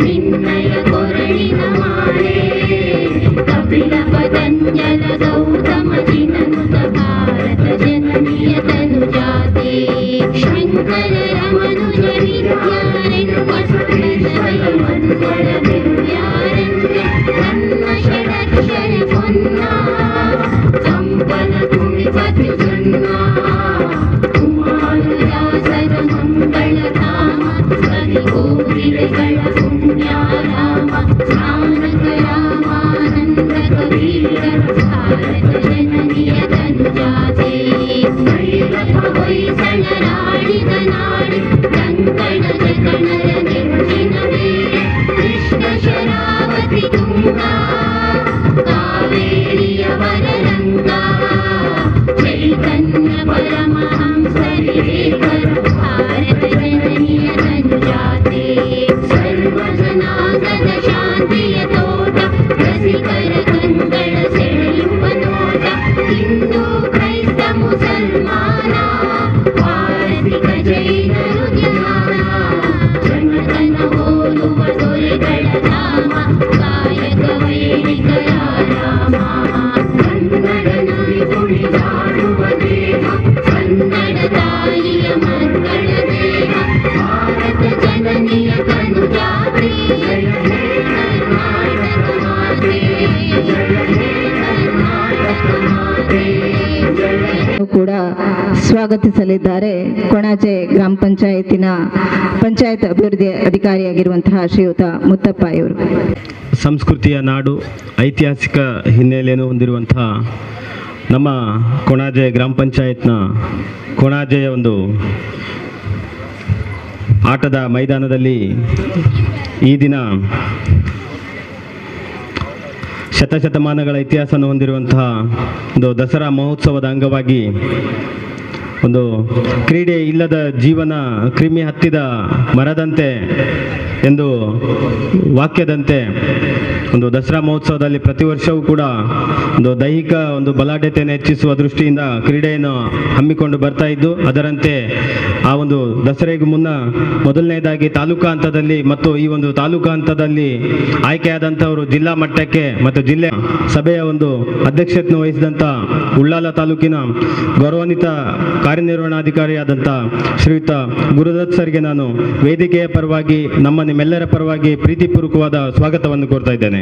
ನಿನ್ನಯ ಕೊರಳಿನ ಮಾಲೆ ಕಪಿಲ ಪತಂಜಲ ಗೌತಮ ಜಿನನುತ ಭಾರತ ಜನನಿಯ ತನುಜಾತೆ ಶಂಕರ ರಮನುಜ ವಿದ್ಯಾರಣ್ಯ ಮಂಗಳ ದಿವ್ಯಾರಣ್ಯ ನನ್ನ ಷಡಕ್ಷರ ಪೊನ್ನ ಕಂಪನ ಕುಣಿಪತಿ ಜನ್ನ ಕುಮಾರದಾಸರ ಮಂಗಳಧಾಮ ಕಲಿಗೋಗಿರೆಗಳ ಪುಣ್ಯಾರಾಮ ಸ್ನಾನಕ ರಾಮಾನಂದ ಕಬೀರ ಭಾರತ ಜನನಿಯ ತನುಜಾತೆ ಹೊಯ್ಸಳರಾಡಿದ ನಾಡು ಕಂಕಣ ಜಗಣರ ನೆಚ್ಚಿನ ವೀರ ಕೃಷ್ಣ ಶರಾವತಿ ತುಂಗ ಕಾವೇರಿಯ ವರರಂಗ ಚೈತನ್ಯ ಪರಮಹಂಸರೇಖರ ಭಾರತ ಜನನಿಯ ತನುಜಾತೆ ಸರ್ವಜನಾಂಗದ ಶಾಂತಿಯ ತೋಟ ರಸಿಕರ ಕಂಗಳ ಸೆಳೆಯುವ ನೋಟ ಹಿಂದೂ ಕ್ರೈಸ್ತ ಮುಸಲ್ಮಾನ ಪಾರಸಿಕ ಜೈನರು ಜ್ಞಾನ ಜನತನ ಹೋಲುವ ದೊರೆಗಳ ಧಾಮ ಕಾಯಕ ವೈಣಿಕರ ರಾಮ ಕನ್ನಡ ನುಡಿ ಕುಣಿದಾಡುವ ದೇಹ ಕನ್ನಡ ತಾಯಿಯ ಮಕ್ಕಳ ದೇಹ ಭಾರತ ಜನನಿಯ ತನುಜಾತೆ ಜಯ ಹೇ ಕರ್ನಾಟಕ ಮಾತೆ ಜಯ ಹೇ ಕರ್ನಾಟಕ ಮಾತೆ ಜಯ ಕೂಡ ಸ್ವಾಗತಿಸಲಿದ್ದಾರೆ ಕೊಣಾಜೆ ಗ್ರಾಮ ಪಂಚಾಯತಿನ ಪಂಚಾಯತ್ ಅಭಿವೃದ್ಧಿ ಅಧಿಕಾರಿಯಾಗಿರುವಂತಹ ಶ್ರೀಯುತ ಮುತ್ತಪ್ಪ ಇವರು. ಸಂಸ್ಕೃತಿಯ ನಾಡು, ಐತಿಹಾಸಿಕ ಹಿನ್ನೆಲೆಯನ್ನು ಹೊಂದಿರುವಂತಹ ನಮ್ಮ ಕೊಣಾಜೆ ಗ್ರಾಮ ಪಂಚಾಯತ್ನ ಕೊಣಾಜೆಯ ಒಂದು ಆಟದ ಮೈದಾನದಲ್ಲಿ ಈ ದಿನ ಶತಶತಮಾನಗಳ ಇತಿಹಾಸವನ್ನು ಹೊಂದಿರುವಂತಹ ಒಂದು ದಸರಾ ಮಹೋತ್ಸವದ ಅಂಗವಾಗಿ ಒಂದು ಕ್ರೀಡೆ ಇಲ್ಲದ ಜೀವನ ಕ್ರಿಮಿ ಹತ್ತಿದ ಮರದಂತೆ ಎಂದು ವಾಕ್ಯದಂತೆ ಒಂದು ದಸರಾ ಮಹೋತ್ಸವದಲ್ಲಿ ಪ್ರತಿ ವರ್ಷವೂ ಕೂಡ ಒಂದು ದೈಹಿಕ ಒಂದು ಬಲಾಢ್ಯತೆಯನ್ನು ಹೆಚ್ಚಿಸುವ ದೃಷ್ಟಿಯಿಂದ ಕ್ರೀಡೆಯನ್ನು ಹಮ್ಮಿಕೊಂಡು ಬರ್ತಾ ಇದ್ದು, ಅದರಂತೆ ಆ ಒಂದು ದಸರೆಗೂ ಮುನ್ನ ಮೊದಲನೇದಾಗಿ ತಾಲೂಕಾ ಹಂತದಲ್ಲಿ ಮತ್ತು ಈ ಒಂದು ತಾಲೂಕಾ ಹಂತದಲ್ಲಿ ಆಯ್ಕೆಯಾದಂಥವರು ಜಿಲ್ಲಾ ಮಟ್ಟಕ್ಕೆ ಮತ್ತು ಜಿಲ್ಲೆ ಸಭೆಯ ಒಂದು ಅಧ್ಯಕ್ಷತೆಯನ್ನು ವಹಿಸಿದಂಥ ಉಳ್ಳಾಲ ತಾಲೂಕಿನ ಗೌರವಾನ್ವಿತ ಕಾರ್ಯನಿರ್ವಹಣಾಧಿಕಾರಿಯಾದಂಥ ಶ್ರೀಯುತ ಗುರುದತ್ ಸರ್ಗೆ ನಾನು ವೇದಿಕೆಯ ಪರವಾಗಿ ನಿಮ್ಮೆಲ್ಲರ ಪರವಾಗಿ ಪ್ರೀತಿಪೂರ್ವಕವಾದ ಸ್ವಾಗತವನ್ನು ಕೋರ್ತಾ ಇದ್ದೇನೆ.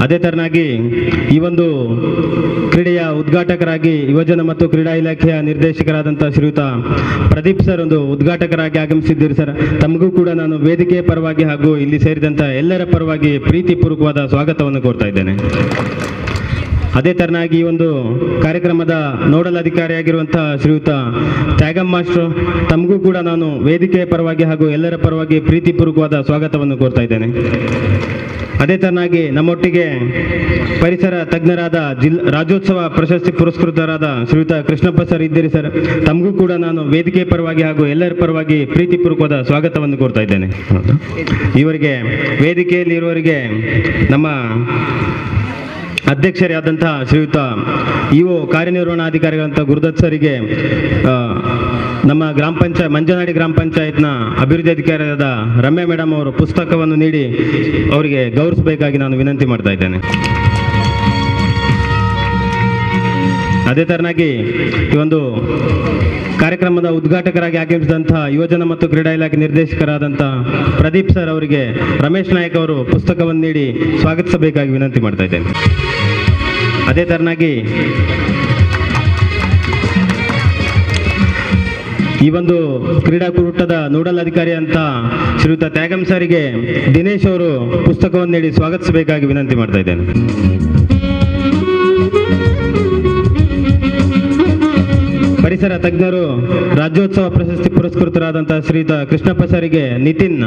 ಅದೇ ತರನಾಗಿ ಈ ಒಂದು ಕ್ರೀಡೆಯ ಉದ್ಘಾಟಕರಾಗಿ ಯುವಜನ ಮತ್ತು ಕ್ರೀಡಾ ಇಲಾಖೆಯ ನಿರ್ದೇಶಕರಾದಂಥ ಶ್ರೀಯುತ ಪ್ರದೀಪ್ ಸರ್ ಒಂದು ಉದ್ಘಾಟಕರಾಗಿ ಆಗಮಿಸಿದ್ದೀರಿ ಸರ್. ತಮಗೂ ಕೂಡ ನಾನು ವೇದಿಕೆಯ ಪರವಾಗಿ ಹಾಗೂ ಇಲ್ಲಿ ಸೇರಿದಂಥ ಎಲ್ಲರ ಪರವಾಗಿ ಪ್ರೀತಿಪೂರ್ವಕವಾದ ಸ್ವಾಗತವನ್ನು ಕೋರ್ತಾ ಇದ್ದೇನೆ. ಅದೇ ತರನಾಗಿ ಈ ಒಂದು ಕಾರ್ಯಕ್ರಮದ ನೋಡಲ್ ಅಧಿಕಾರಿಯಾಗಿರುವಂತಹ ಶ್ರೀಯುತ ತ್ಯಾಗಂ ಮಾಸ್ಟರ್, ತಮಗೂ ಕೂಡ ನಾನು ವೇದಿಕೆಯ ಪರವಾಗಿ ಹಾಗೂ ಎಲ್ಲರ ಪರವಾಗಿ ಪ್ರೀತಿಪೂರ್ವಕವಾದ ಸ್ವಾಗತವನ್ನು ಕೋರ್ತಾ ಇದ್ದೇನೆ. ಅದೇ ತರನಾಗಿ ನಮ್ಮೊಟ್ಟಿಗೆ ಪರಿಸರ ತಜ್ಞರಾದ ರಾಜ್ಯೋತ್ಸವ ಪ್ರಶಸ್ತಿ ಪುರಸ್ಕೃತರಾದ ಶ್ರೀಯುತ ಕೃಷ್ಣಪ್ಪ ಸರ್ ಇದ್ದೀರಿ ಸರ್. ತಮಗೂ ಕೂಡ ನಾನು ವೇದಿಕೆಯ ಪರವಾಗಿ ಹಾಗೂ ಎಲ್ಲರ ಪರವಾಗಿ ಪ್ರೀತಿಪೂರ್ವಕವಾದ ಸ್ವಾಗತವನ್ನು ಕೋರ್ತಾ ಇದ್ದೇನೆ. ಇವರಿಗೆ ವೇದಿಕೆಯಲ್ಲಿ ಇರುವವರಿಗೆ ನಮ್ಮ ಅಧ್ಯಕ್ಷರಾದಂತಹ ಶ್ರೀಯುತ ಇಒ ಕಾರ್ಯನಿರ್ವಹಣಾಧಿಕಾರಿಗಳಂತ ಗುರುದತ್ ಸರಿಗೆ ನಮ್ಮ ಮಂಜನಾಡಿ ಗ್ರಾಮ ಪಂಚಾಯತ್ನ ಅಭಿವೃದ್ಧಿ ಅಧಿಕಾರಿಯಾದ ರಮ್ಯಾ ಮೇಡಮ್ ಅವರು ಪುಸ್ತಕವನ್ನು ನೀಡಿ ಅವರಿಗೆ ಗೌರವಿಸಬೇಕಾಗಿ ನಾನು ವಿನಂತಿ ಮಾಡ್ತಾ ಇದ್ದೇನೆ. ಅದೇ ತರನಾಗಿ ಈ ಒಂದು ಕಾರ್ಯಕ್ರಮದ ಉದ್ಘಾಟಕರಾಗಿ ಆಗಮಿಸಿದಂತಹ ಯುವಜನ ಮತ್ತು ಕ್ರೀಡಾ ಇಲಾಖೆ ನಿರ್ದೇಶಕರಾದಂಥ ಪ್ರದೀಪ್ ಸರ್ ಅವರಿಗೆ ರಮೇಶ್ ನಾಯಕ್ ಅವರು ಪುಸ್ತಕವನ್ನು ನೀಡಿ ಸ್ವಾಗತಿಸಬೇಕಾಗಿ ವಿನಂತಿ ಮಾಡ್ತಾ ಇದ್ದೇನೆ. ಅದೇ ತರನಾಗಿ ಈ ಒಂದು ಕ್ರೀಡಾಕೂಟದ ನೋಡಲ್ ಅಧಿಕಾರಿ ಅಂತ ಶ್ರೀಯುತ ತ್ಯಾಗಂ ಸರಿಗೆ ದಿನೇಶ್ ಅವರು ಪುಸ್ತಕವನ್ನು ನೀಡಿ ಸ್ವಾಗತಿಸಬೇಕಾಗಿ ವಿನಂತಿ ಮಾಡ್ತಾ ಇದ್ದೇನೆ. ಪರಿಸರ ತಜ್ಞರು ರಾಜ್ಯೋತ್ಸವ ಪ್ರಶಸ್ತಿ ಪುರಸ್ಕೃತರಾದಂತಹ ಶ್ರೀಯುತ ಕೃಷ್ಣಪ್ಪ ಸರಿಗೆ ನಿತಿನ್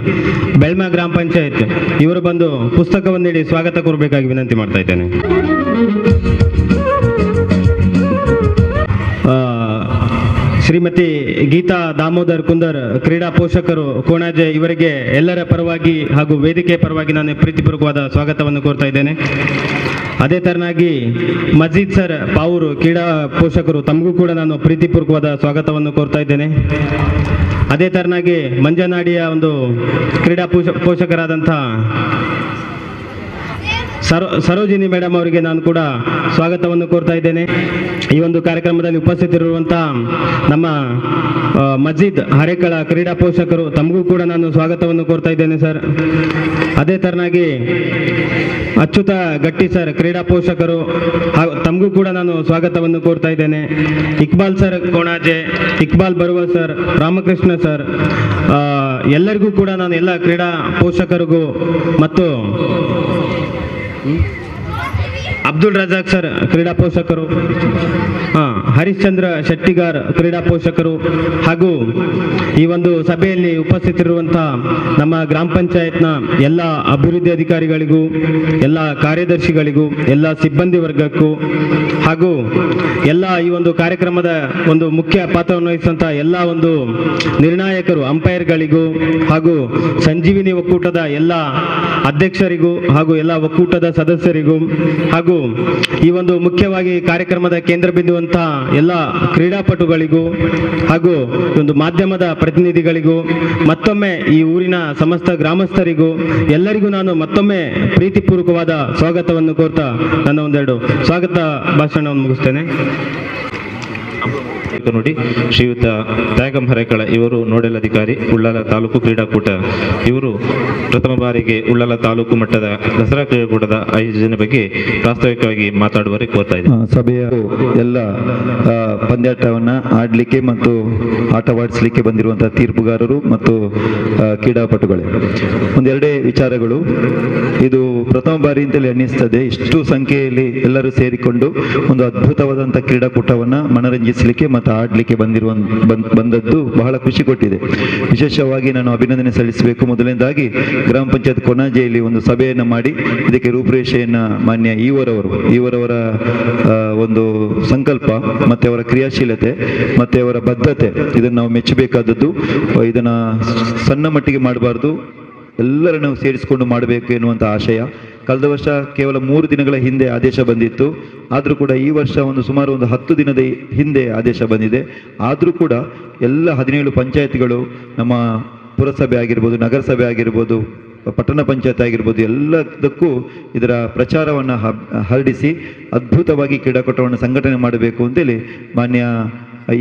ಬೆಳ್ಮಾ ಗ್ರಾಮ ಪಂಚಾಯತ್ ಇವರು ಬಂದು ಪುಸ್ತಕವನ್ನು ನೀಡಿ ಸ್ವಾಗತ ಕೋರಬೇಕಾಗಿ ವಿನಂತಿ ಮಾಡ್ತಾ ಇದ್ದೇನೆ. ಶ್ರೀಮತಿ ಗೀತಾ ದಾಮೋದರ್ ಕುಂದರ್ ಕ್ರೀಡಾ ಪೋಷಕರು ಕೋಣಾಜೆ ಇವರಿಗೆ ಎಲ್ಲರ ಪರವಾಗಿ ಹಾಗೂ ವೇದಿಕೆ ಪರವಾಗಿ ನಾನು ಪ್ರೀತಿಪೂರ್ವಕವಾದ ಸ್ವಾಗತವನ್ನು ಕೋರ್ತಾ ಇದ್ದೇನೆ. ಅದೇ ತರನಾಗಿ ಮಜೀದ್ ಸರ್ ಪಾವೂರು ಕ್ರೀಡಾ ಪೋಷಕರು ತಮಗೂ ಕೂಡ ನಾನು ಪ್ರೀತಿಪೂರ್ವಕವಾದ ಸ್ವಾಗತವನ್ನು ಕೋರ್ತಾ ಇದ್ದೇನೆ. ಅದೇ ತರನಾಗಿ ಮಂಜನಾಡಿಯ ಒಂದು ಕ್ರೀಡಾ ಪೋಷಕರಾದಂಥ ಸರೋಜಿನಿ ಮೇಡಮ್ ಅವರಿಗೆ ನಾನು ಕೂಡ ಸ್ವಾಗತವನ್ನು ಕೋರ್ತಾ ಇದ್ದೇನೆ. ಈ ಒಂದು ಕಾರ್ಯಕ್ರಮದಲ್ಲಿ ಉಪಸ್ಥಿತರಿರುವಂಥ ನಮ್ಮ ಮಜೀದ್ ಹರೇಕಳ ಕ್ರೀಡಾ ಪೋಷಕರು ತಮಗೂ ಕೂಡ ನಾನು ಸ್ವಾಗತವನ್ನು ಕೋರ್ತಾ ಇದ್ದೇನೆ ಸರ್. ಅದೇ ತರನಾಗಿ ಅಚ್ಯುತ ಗಟ್ಟಿ ಸರ್ ಕ್ರೀಡಾ ಪೋಷಕರು ತಮಗೂ ಕೂಡ ನಾನು ಸ್ವಾಗತವನ್ನು ಕೋರ್ತಾ ಇದ್ದೇನೆ. ಇಕ್ಬಾಲ್ ಸರ್ ಕೋಣಾಜೆ, ಇಕ್ಬಾಲ್ ಬರುವ ಸರ್, ರಾಮಕೃಷ್ಣ ಸರ್, ಎಲ್ಲರಿಗೂ ಕೂಡ ನಾನು ಎಲ್ಲ ಕ್ರೀಡಾ ಪೋಷಕರಿಗೂ ಮತ್ತು ಅಬ್ದುಲ್ ರಜಾಕ್ ಸರ್ ಕ್ರೀಡಾ ಪೋಷಕರು, ಹರಿಶ್ಚಂದ್ರ ಶೆಟ್ಟಿಗಾರ್ ಕ್ರೀಡಾ ಪೋಷಕರು ಹಾಗೂ ಈ ಒಂದು ಸಭೆಯಲ್ಲಿ ಉಪಸ್ಥಿತರಿರುವಂತಹ ನಮ್ಮ ಗ್ರಾಮ ಪಂಚಾಯತ್ನ ಎಲ್ಲ ಅಭಿವೃದ್ಧಿ ಅಧಿಕಾರಿಗಳಿಗೂ, ಎಲ್ಲ ಕಾರ್ಯದರ್ಶಿಗಳಿಗೂ, ಎಲ್ಲ ಸಿಬ್ಬಂದಿ ವರ್ಗಕ್ಕೂ ಹಾಗೂ ಎಲ್ಲ ಈ ಒಂದು ಕಾರ್ಯಕ್ರಮದ ಒಂದು ಮುಖ್ಯ ಪಾತ್ರವನ್ನು ವಹಿಸಿದಂಥ ಎಲ್ಲ ಒಂದು ನಿರ್ಣಾಯಕರು, ಅಂಪೈರ್ಗಳಿಗೂ ಹಾಗೂ ಸಂಜೀವಿನಿ ಒಕ್ಕೂಟದ ಎಲ್ಲ ಅಧ್ಯಕ್ಷರಿಗೂ ಹಾಗೂ ಎಲ್ಲ ಒಕ್ಕೂಟದ ಸದಸ್ಯರಿಗೂ ಹಾಗೂ ಈ ಒಂದು ಮುಖ್ಯವಾಗಿ ಕಾರ್ಯಕ್ರಮದ ಕೇಂದ್ರ ಬಿಂದುವಂತಹ ಎಲ್ಲ ಕ್ರೀಡಾಪಟುಗಳಿಗೂ ಹಾಗೂ ಒಂದು ಮಾಧ್ಯಮದ ಪ್ರತಿನಿಧಿಗಳಿಗೂ ಮತ್ತೊಮ್ಮೆ ಈ ಊರಿನ ಸಮಸ್ತ ಗ್ರಾಮಸ್ಥರಿಗೂ ಎಲ್ಲರಿಗೂ ನಾನು ಮತ್ತೊಮ್ಮೆ ಪ್ರೀತಿಪೂರ್ವಕವಾದ ಸ್ವಾಗತವನ್ನು ಕೋರ್ತಾ ನನ್ನ ಒಂದೆರಡು ಸ್ವಾಗತ ಭಾಷಣವನ್ನು ಮುಗಿಸ್ತೇನೆ. ನೋಡಿ, ಶ್ರೀಯುತ ತ್ಯಾಗಂ ಹರೇಕಳ ಇವರು ನೋಡೆಲ್ ಅಧಿಕಾರಿ, ಉಳ್ಳಾಲ ತಾಲೂಕು ಕ್ರೀಡಾಕೂಟ. ಇವರು ಪ್ರಥಮ ಬಾರಿಗೆ ಉಳ್ಳಾಲ ತಾಲೂಕು ಮಟ್ಟದ ದಸರಾ ಕ್ರೀಡಾಕೂಟದ ಆಯೋಜನೆ ಬಗ್ಗೆ ಪ್ರಾಸ್ತಾವಿಕವಾಗಿ ಮಾತಾಡುವವರಿಗೆ ಕೋರ್ತಾ ಇದ್ದಾರೆ. ಸಭೆಯ ಎಲ್ಲ ಪಂದ್ಯಾಟವನ್ನು ಆಡಲಿಕ್ಕೆ ಮತ್ತು ಆಟವಾಡಿಸಲಿಕ್ಕೆ ಬಂದಿರುವಂತಹ ತೀರ್ಪುಗಾರರು ಮತ್ತು ಕ್ರೀಡಾಪಟುಗಳೇ, ಒಂದೆರಡೇ ವಿಚಾರಗಳು. ಇದು ಪ್ರಥಮ ಬಾರಿ ಅಂತಲೇ ಅನ್ನಿಸ್ತದೆ. ಇಷ್ಟು ಸಂಖ್ಯೆಯಲ್ಲಿ ಎಲ್ಲರೂ ಸೇರಿಕೊಂಡು ಒಂದು ಅದ್ಭುತವಾದಂಥ ಕ್ರೀಡಾಕೂಟವನ್ನು ಮನರಂಜಿಸಲಿಕ್ಕೆ ಮತ್ತು ಆಡಲಿಕ್ಕೆ ಬಂದದ್ದು ಬಹಳ ಖುಷಿ ಕೊಟ್ಟಿದೆ. ವಿಶೇಷವಾಗಿ ನಾನು ಅಭಿನಂದನೆ ಸಲ್ಲಿಸಬೇಕು. ಮೊದಲನೇದಾಗಿ ಗ್ರಾಮ ಪಂಚಾಯತ್ ಕೊಣಾಜೆಯಲ್ಲಿ ಒಂದು ಸಭೆಯನ್ನು ಮಾಡಿ ಇದಕ್ಕೆ ರೂಪುರೇಷೆಯನ್ನು ಮಾನ್ಯ ಇವರವರ ಒಂದು ಸಂಕಲ್ಪ ಮತ್ತು ಅವರ ಕ್ರಿಯಾಶೀಲತೆ ಮತ್ತು ಅವರ ಬದ್ಧತೆ, ಇದನ್ನು ನಾವು ಮೆಚ್ಚಬೇಕಾದದ್ದು. ಇದನ್ನು ಸಣ್ಣ ಮಟ್ಟಿಗೆ ಮಾಡಬಾರ್ದು, ಎಲ್ಲರನ್ನು ಸೇರಿಸಿಕೊಂಡು ಮಾಡಬೇಕು ಎನ್ನುವಂಥ ಆಶಯ. ಕಳೆದ ವರ್ಷ ಕೇವಲ 3 ದಿನಗಳ ಹಿಂದೆ ಆದೇಶ ಬಂದಿತ್ತು. ಆದರೂ ಕೂಡ ಈ ವರ್ಷ ಸುಮಾರು 10 ದಿನದ ಹಿಂದೆ ಆದೇಶ ಬಂದಿದೆ. ಆದರೂ ಕೂಡ ಎಲ್ಲ 17 ಪಂಚಾಯತ್ಗಳು, ನಮ್ಮ ಪುರಸಭೆ ಆಗಿರ್ಬೋದು, ನಗರಸಭೆ ಆಗಿರ್ಬೋದು, ಪಟ್ಟಣ ಪಂಚಾಯತ್ ಆಗಿರ್ಬೋದು, ಎಲ್ಲದಕ್ಕೂ ಇದರ ಪ್ರಚಾರವನ್ನು ಹರಡಿಸಿ ಅದ್ಭುತವಾಗಿ ಕ್ರೀಡಾಕೂಟವನ್ನು ಸಂಘಟನೆ ಮಾಡಬೇಕು ಅಂತೇಳಿ ಮಾನ್ಯ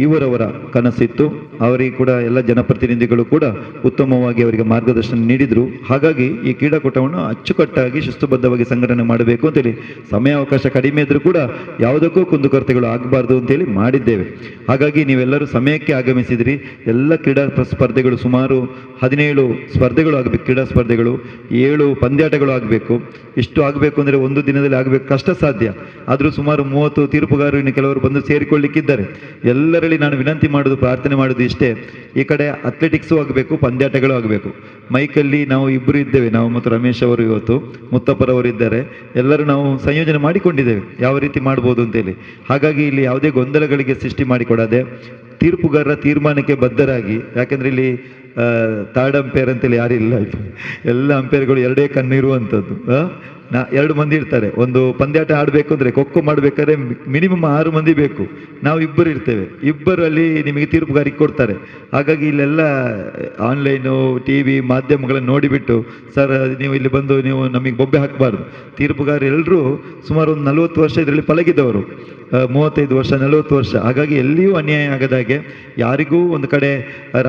ಇವರವರ ಕನಸಿತ್ತು. ಅವರಿಗೆ ಕೂಡ ಎಲ್ಲ ಜನಪ್ರತಿನಿಧಿಗಳು ಕೂಡ ಉತ್ತಮವಾಗಿ ಅವರಿಗೆ ಮಾರ್ಗದರ್ಶನ ನೀಡಿದರು. ಹಾಗಾಗಿ ಈ ಕ್ರೀಡಾಕೂಟವನ್ನು ಅಚ್ಚುಕಟ್ಟಾಗಿ ಶಿಸ್ತುಬದ್ಧವಾಗಿ ಸಂಘಟನೆ ಮಾಡಬೇಕು ಅಂತೇಳಿ, ಸಮಯಾವಕಾಶ ಕಡಿಮೆ ಇದ್ದರೂ ಕೂಡ ಯಾವುದಕ್ಕೂ ಕುಂದುಕೊರತೆಗಳು ಆಗಬಾರ್ದು ಅಂತೇಳಿ ಮಾಡಿದ್ದೇವೆ. ಹಾಗಾಗಿ ನೀವೆಲ್ಲರೂ ಸಮಯಕ್ಕೆ ಆಗಮಿಸಿದಿರಿ. ಎಲ್ಲ ಕ್ರೀಡಾ ಸ್ಪರ್ಧೆಗಳು, ಸುಮಾರು 17 ಸ್ಪರ್ಧೆಗಳು ಆಗಬೇಕು, ಕ್ರೀಡಾ ಸ್ಪರ್ಧೆಗಳು, 7 ಪಂದ್ಯಾಟಗಳು ಆಗಬೇಕು. ಇಷ್ಟು ಆಗಬೇಕು ಅಂದರೆ ಒಂದು ದಿನದಲ್ಲಿ ಆಗಬೇಕು, ಕಷ್ಟ ಸಾಧ್ಯ. ಆದರೂ ಸುಮಾರು 30 ತೀರ್ಪುಗಾರರು ಇನ್ನು ಕೆಲವರು ಬಂದು ಸೇರಿಕೊಳ್ಳಿಕ್ಕಿದ್ದಾರೆ. ಎಲ್ಲರಲ್ಲಿ ನಾನು ವಿನಂತಿ ಮಾಡೋದು, ಪ್ರಾರ್ಥನೆ ಮಾಡೋದು ಇಷ್ಟೇ, ಈ ಕಡೆ ಅಥ್ಲೆಟಿಕ್ಸು ಆಗಬೇಕು, ಪಂದ್ಯಾಟಗಳು ಆಗಬೇಕು. ಮೈಕಲ್ಲಿ ನಾವು ಇಬ್ಬರು ಇದ್ದೇವೆ, ನಾವು ಮತ್ತು ರಮೇಶ್ ಅವರು, ಇವತ್ತು ಮುತ್ತಪ್ಪರವರು ಇದ್ದಾರೆ. ಎಲ್ಲರೂ ನಾವು ಸಂಯೋಜನೆ ಮಾಡಿಕೊಂಡಿದ್ದೇವೆ ಯಾವ ರೀತಿ ಮಾಡ್ಬೋದು ಅಂತೇಳಿ. ಹಾಗಾಗಿ ಇಲ್ಲಿ ಯಾವುದೇ ಗೊಂದಲಗಳಿಗೆ ಸೃಷ್ಟಿ ಮಾಡಿಕೊಡದೆ ತೀರ್ಪುಗಾರರ ತೀರ್ಮಾನಕ್ಕೆ ಬದ್ಧರಾಗಿ, ಯಾಕೆಂದರೆ ಇಲ್ಲಿ ಥರ್ಡ್ ಅಂಪೇರ್ ಅಂತೇಳಿ ಯಾರಿಲ್ಲ, ಎಲ್ಲ ಅಂಪೇರ್ಗಳು ಎರಡೇ ಕಣ್ಣು ಇರುವಂಥದ್ದು. 2 ಮಂದಿ ಇರ್ತಾರೆ. ಒಂದು ಪಂದ್ಯಾಟ ಆಡಬೇಕು ಅಂದರೆ, ಖೋಖೋ ಮಾಡಬೇಕಾದ್ರೆ ಮಿನಿಮಮ್ 6 ಮಂದಿ ಬೇಕು. ನಾವು ಇಬ್ಬರು ಇರ್ತೇವೆ, ಇಬ್ಬರಲ್ಲಿ ನಿಮಗೆ ತೀರ್ಪುಗಾರಿಗೆ ಕೊಡ್ತಾರೆ. ಹಾಗಾಗಿ ಇಲ್ಲೆಲ್ಲ ಆನ್ಲೈನು, TV ಮಾಧ್ಯಮಗಳನ್ನು ನೋಡಿಬಿಟ್ಟು, ಸರ್ ನೀವು ಇಲ್ಲಿ ಬಂದು ನೀವು ನಮಗೆ ಬೊಬ್ಬೆ ಹಾಕಬಾರ್ದು. ತೀರ್ಪುಗಾರ ಎಲ್ಲರೂ ಸುಮಾರು 40 ವರ್ಷ ಇದರಲ್ಲಿ ಪಳಗಿದವರು, 35 ವರ್ಷ 40 ವರ್ಷ. ಹಾಗಾಗಿ ಎಲ್ಲಿಯೂ ಅನ್ಯಾಯ ಆಗದಾಗೆ, ಯಾರಿಗೂ ಒಂದು ಕಡೆ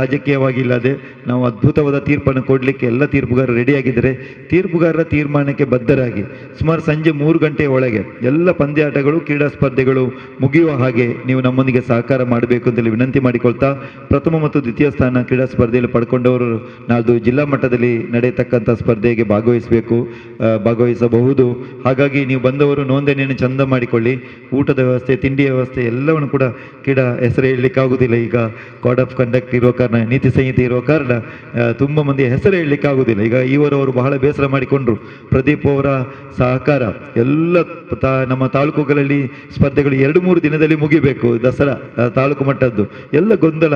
ರಾಜಕೀಯವಾಗಿ ಇಲ್ಲದೆ ನಾವು ಅದ್ಭುತವಾದ ತೀರ್ಪನ್ನು ಕೊಡಲಿಕ್ಕೆ ಎಲ್ಲ ತೀರ್ಪುಗಾರರು ರೆಡಿಯಾಗಿದ್ದಾರೆ. ತೀರ್ಪುಗಾರರ ತೀರ್ಮಾನಕ್ಕೆ ಬದ್ಧರಾಗಿ ಸುಮಾರು ಸಂಜೆ 3 ಗಂಟೆಯ ಒಳಗೆ ಎಲ್ಲ ಪಂದ್ಯಾಟಗಳು, ಕ್ರೀಡಾ ಸ್ಪರ್ಧೆಗಳು ಮುಗಿಯುವ ಹಾಗೆ ನೀವು ನಮ್ಮೊಂದಿಗೆ ಸಹಕಾರ ಮಾಡಬೇಕು ಅಂತೇಳಿ ವಿನಂತಿ ಮಾಡಿಕೊಳ್ತಾ, ಪ್ರಥಮ ಮತ್ತು ದ್ವಿತೀಯ ಸ್ಥಾನ ಕ್ರೀಡಾ ಸ್ಪರ್ಧೆಯಲ್ಲಿ ಪಡ್ಕೊಂಡವರು ನಾಳ್ದು ಜಿಲ್ಲಾ ಮಟ್ಟದಲ್ಲಿ ನಡೆಯತಕ್ಕಂಥ ಸ್ಪರ್ಧೆಗೆ ಭಾಗವಹಿಸಬಹುದು. ಹಾಗಾಗಿ ನೀವು ಬಂದವರು ನೋಂದಣಿಯನ್ನು ಚಂದ ಮಾಡಿಕೊಳ್ಳಿ. ಊಟದ ವ್ಯವಸ್ಥೆ, ತಿಂಡಿಯ ವ್ಯವಸ್ಥೆ ಎಲ್ಲವನ್ನು ಕೂಡ ಕ್ರೀಡಾ ಹೆಸರು ಹೇಳಲಿಕ್ಕಾಗುವುದಿಲ್ಲ. ಈಗ ಕೋಡ್ ಆಫ್ ಕಂಡಕ್ಟ್ ಇರುವ ಕಾರಣ, ನೀತಿ ಸಂಹಿತೆ ಇರುವ ಕಾರಣ ತುಂಬ ಮಂದಿ ಹೆಸರು ಹೇಳಲಿಕ್ಕಾಗುವುದಿಲ್ಲ. ಈಗ ಇವರವರು ಬಹಳ ಬೇಸರ ಮಾಡಿಕೊಂಡ್ರು. ಪ್ರದೀಪ್ ಅವರ ಸಹಕಾರ ಎಲ್ಲ ನಮ್ಮ ತಾಲೂಕುಗಳಲ್ಲಿ ಸ್ಪರ್ಧೆಗಳು 2-3 ದಿನದಲ್ಲಿ ಮುಗಿಬೇಕು. ದಸರಾ ತಾಲೂಕು ಮಟ್ಟದ್ದು ಎಲ್ಲ ಗೊಂದಲ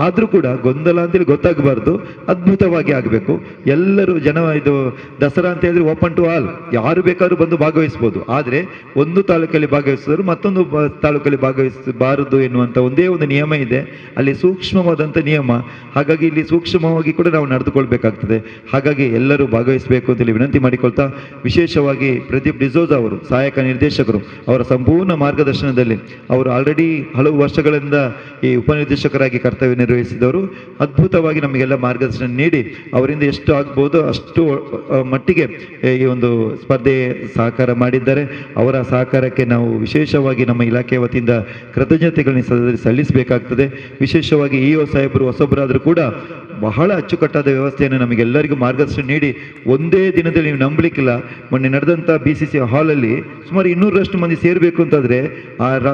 ಆದರೂ ಕೂಡ ಗೊಂದಲ ಅಂತೇಳಿ ಗೊತ್ತಾಗಬಾರ್ದು, ಅದ್ಭುತವಾಗಿ ಆಗಬೇಕು. ಎಲ್ಲರೂ ಇದು ದಸರಾ ಅಂತ ಹೇಳಿದ್ರೆ ಓಪನ್ ಟು ಆಲ್, ಯಾರು ಬೇಕಾದ್ರೂ ಬಂದು ಭಾಗವಹಿಸ್ಬೋದು. ಆದರೆ ಒಂದು ತಾಲೂಕಲ್ಲಿ ಭಾಗವಹಿಸಿದ್ರು ಮತ್ತೊಂದು ತಾಲೂಕಲ್ಲಿ ಭಾಗವಹಿಸಬಾರದು ಎನ್ನುವಂಥ ಒಂದೇ ಒಂದು ನಿಯಮ ಇದೆ. ಅಲ್ಲಿ ಸೂಕ್ಷ್ಮವಾದಂಥ ನಿಯಮ. ಹಾಗಾಗಿ ಇಲ್ಲಿ ಸೂಕ್ಷ್ಮವಾಗಿ ಕೂಡ ನಾವು ನಡೆದುಕೊಳ್ಬೇಕಾಗ್ತದೆ. ಹಾಗಾಗಿ ಎಲ್ಲರೂ ಭಾಗವಹಿಸಬೇಕು ಅಂತೇಳಿ ವಿನಂತಿ ಮಾಡಿಕೊಳ್ತಾ, ವಿಶೇಷವಾಗಿ ಪ್ರದೀಪ್ ಡಿಸೋಜಾ ಅವರು ಸಹಾಯಕ ನಿರ್ದೇಶಕರು, ಅವರ ಸಂಪೂರ್ಣ ಮಾರ್ಗದರ್ಶನದಲ್ಲಿ ಅವರು ಆಲ್ರೆಡಿ ಹಲವು ವರ್ಷಗಳಿಂದ ಈ ಉಪನಿರ್ದೇಶಕರಾಗಿ ಕರ್ತವ್ಯ ನಿರ್ವಹಿಸಿದವರು. ಅದ್ಭುತವಾಗಿ ನಮಗೆಲ್ಲ ಮಾರ್ಗದರ್ಶನ ನೀಡಿ ಅವರಿಂದ ಎಷ್ಟು ಆಗ್ಬೋದು ಅಷ್ಟು ಮಟ್ಟಿಗೆ ಈ ಒಂದು ಸ್ಪರ್ಧೆ ಸಹಕಾರ ಮಾಡಿದ್ದಾರೆ. ಅವರ ಸಹಕಾರಕ್ಕೆ ನಾವು ವಿಶೇಷವಾಗಿ ನಮ್ಮ ಇಲಾಖೆ ವತಿಯಿಂದ ಕೃತಜ್ಞತೆಗಳನ್ನ ಸಲ್ಲಿಸಬೇಕಾಗ್ತದೆ. ವಿಶೇಷವಾಗಿ ಇಒ ಸಾಹೇಬರು ಹೊಸೊಬ್ಬರಾದರೂ ಕೂಡ ಬಹಳ ಅಚ್ಚುಕಟ್ಟಾದ ವ್ಯವಸ್ಥೆಯನ್ನು ನಮಗೆಲ್ಲರಿಗೂ ಮಾರ್ಗದರ್ಶನ ನೀಡಿ ಒಂದೇ ದಿನದಲ್ಲಿ ನೀವು ನಂಬಲಿಕ್ಕಿಲ್ಲ. ಮೊನ್ನೆ ನಡೆದಂಥ BCC ಹಾಲಲ್ಲಿ ಸುಮಾರು 200ರಷ್ಟು ಮಂದಿ ಸೇರಬೇಕು ಅಂತಂದರೆ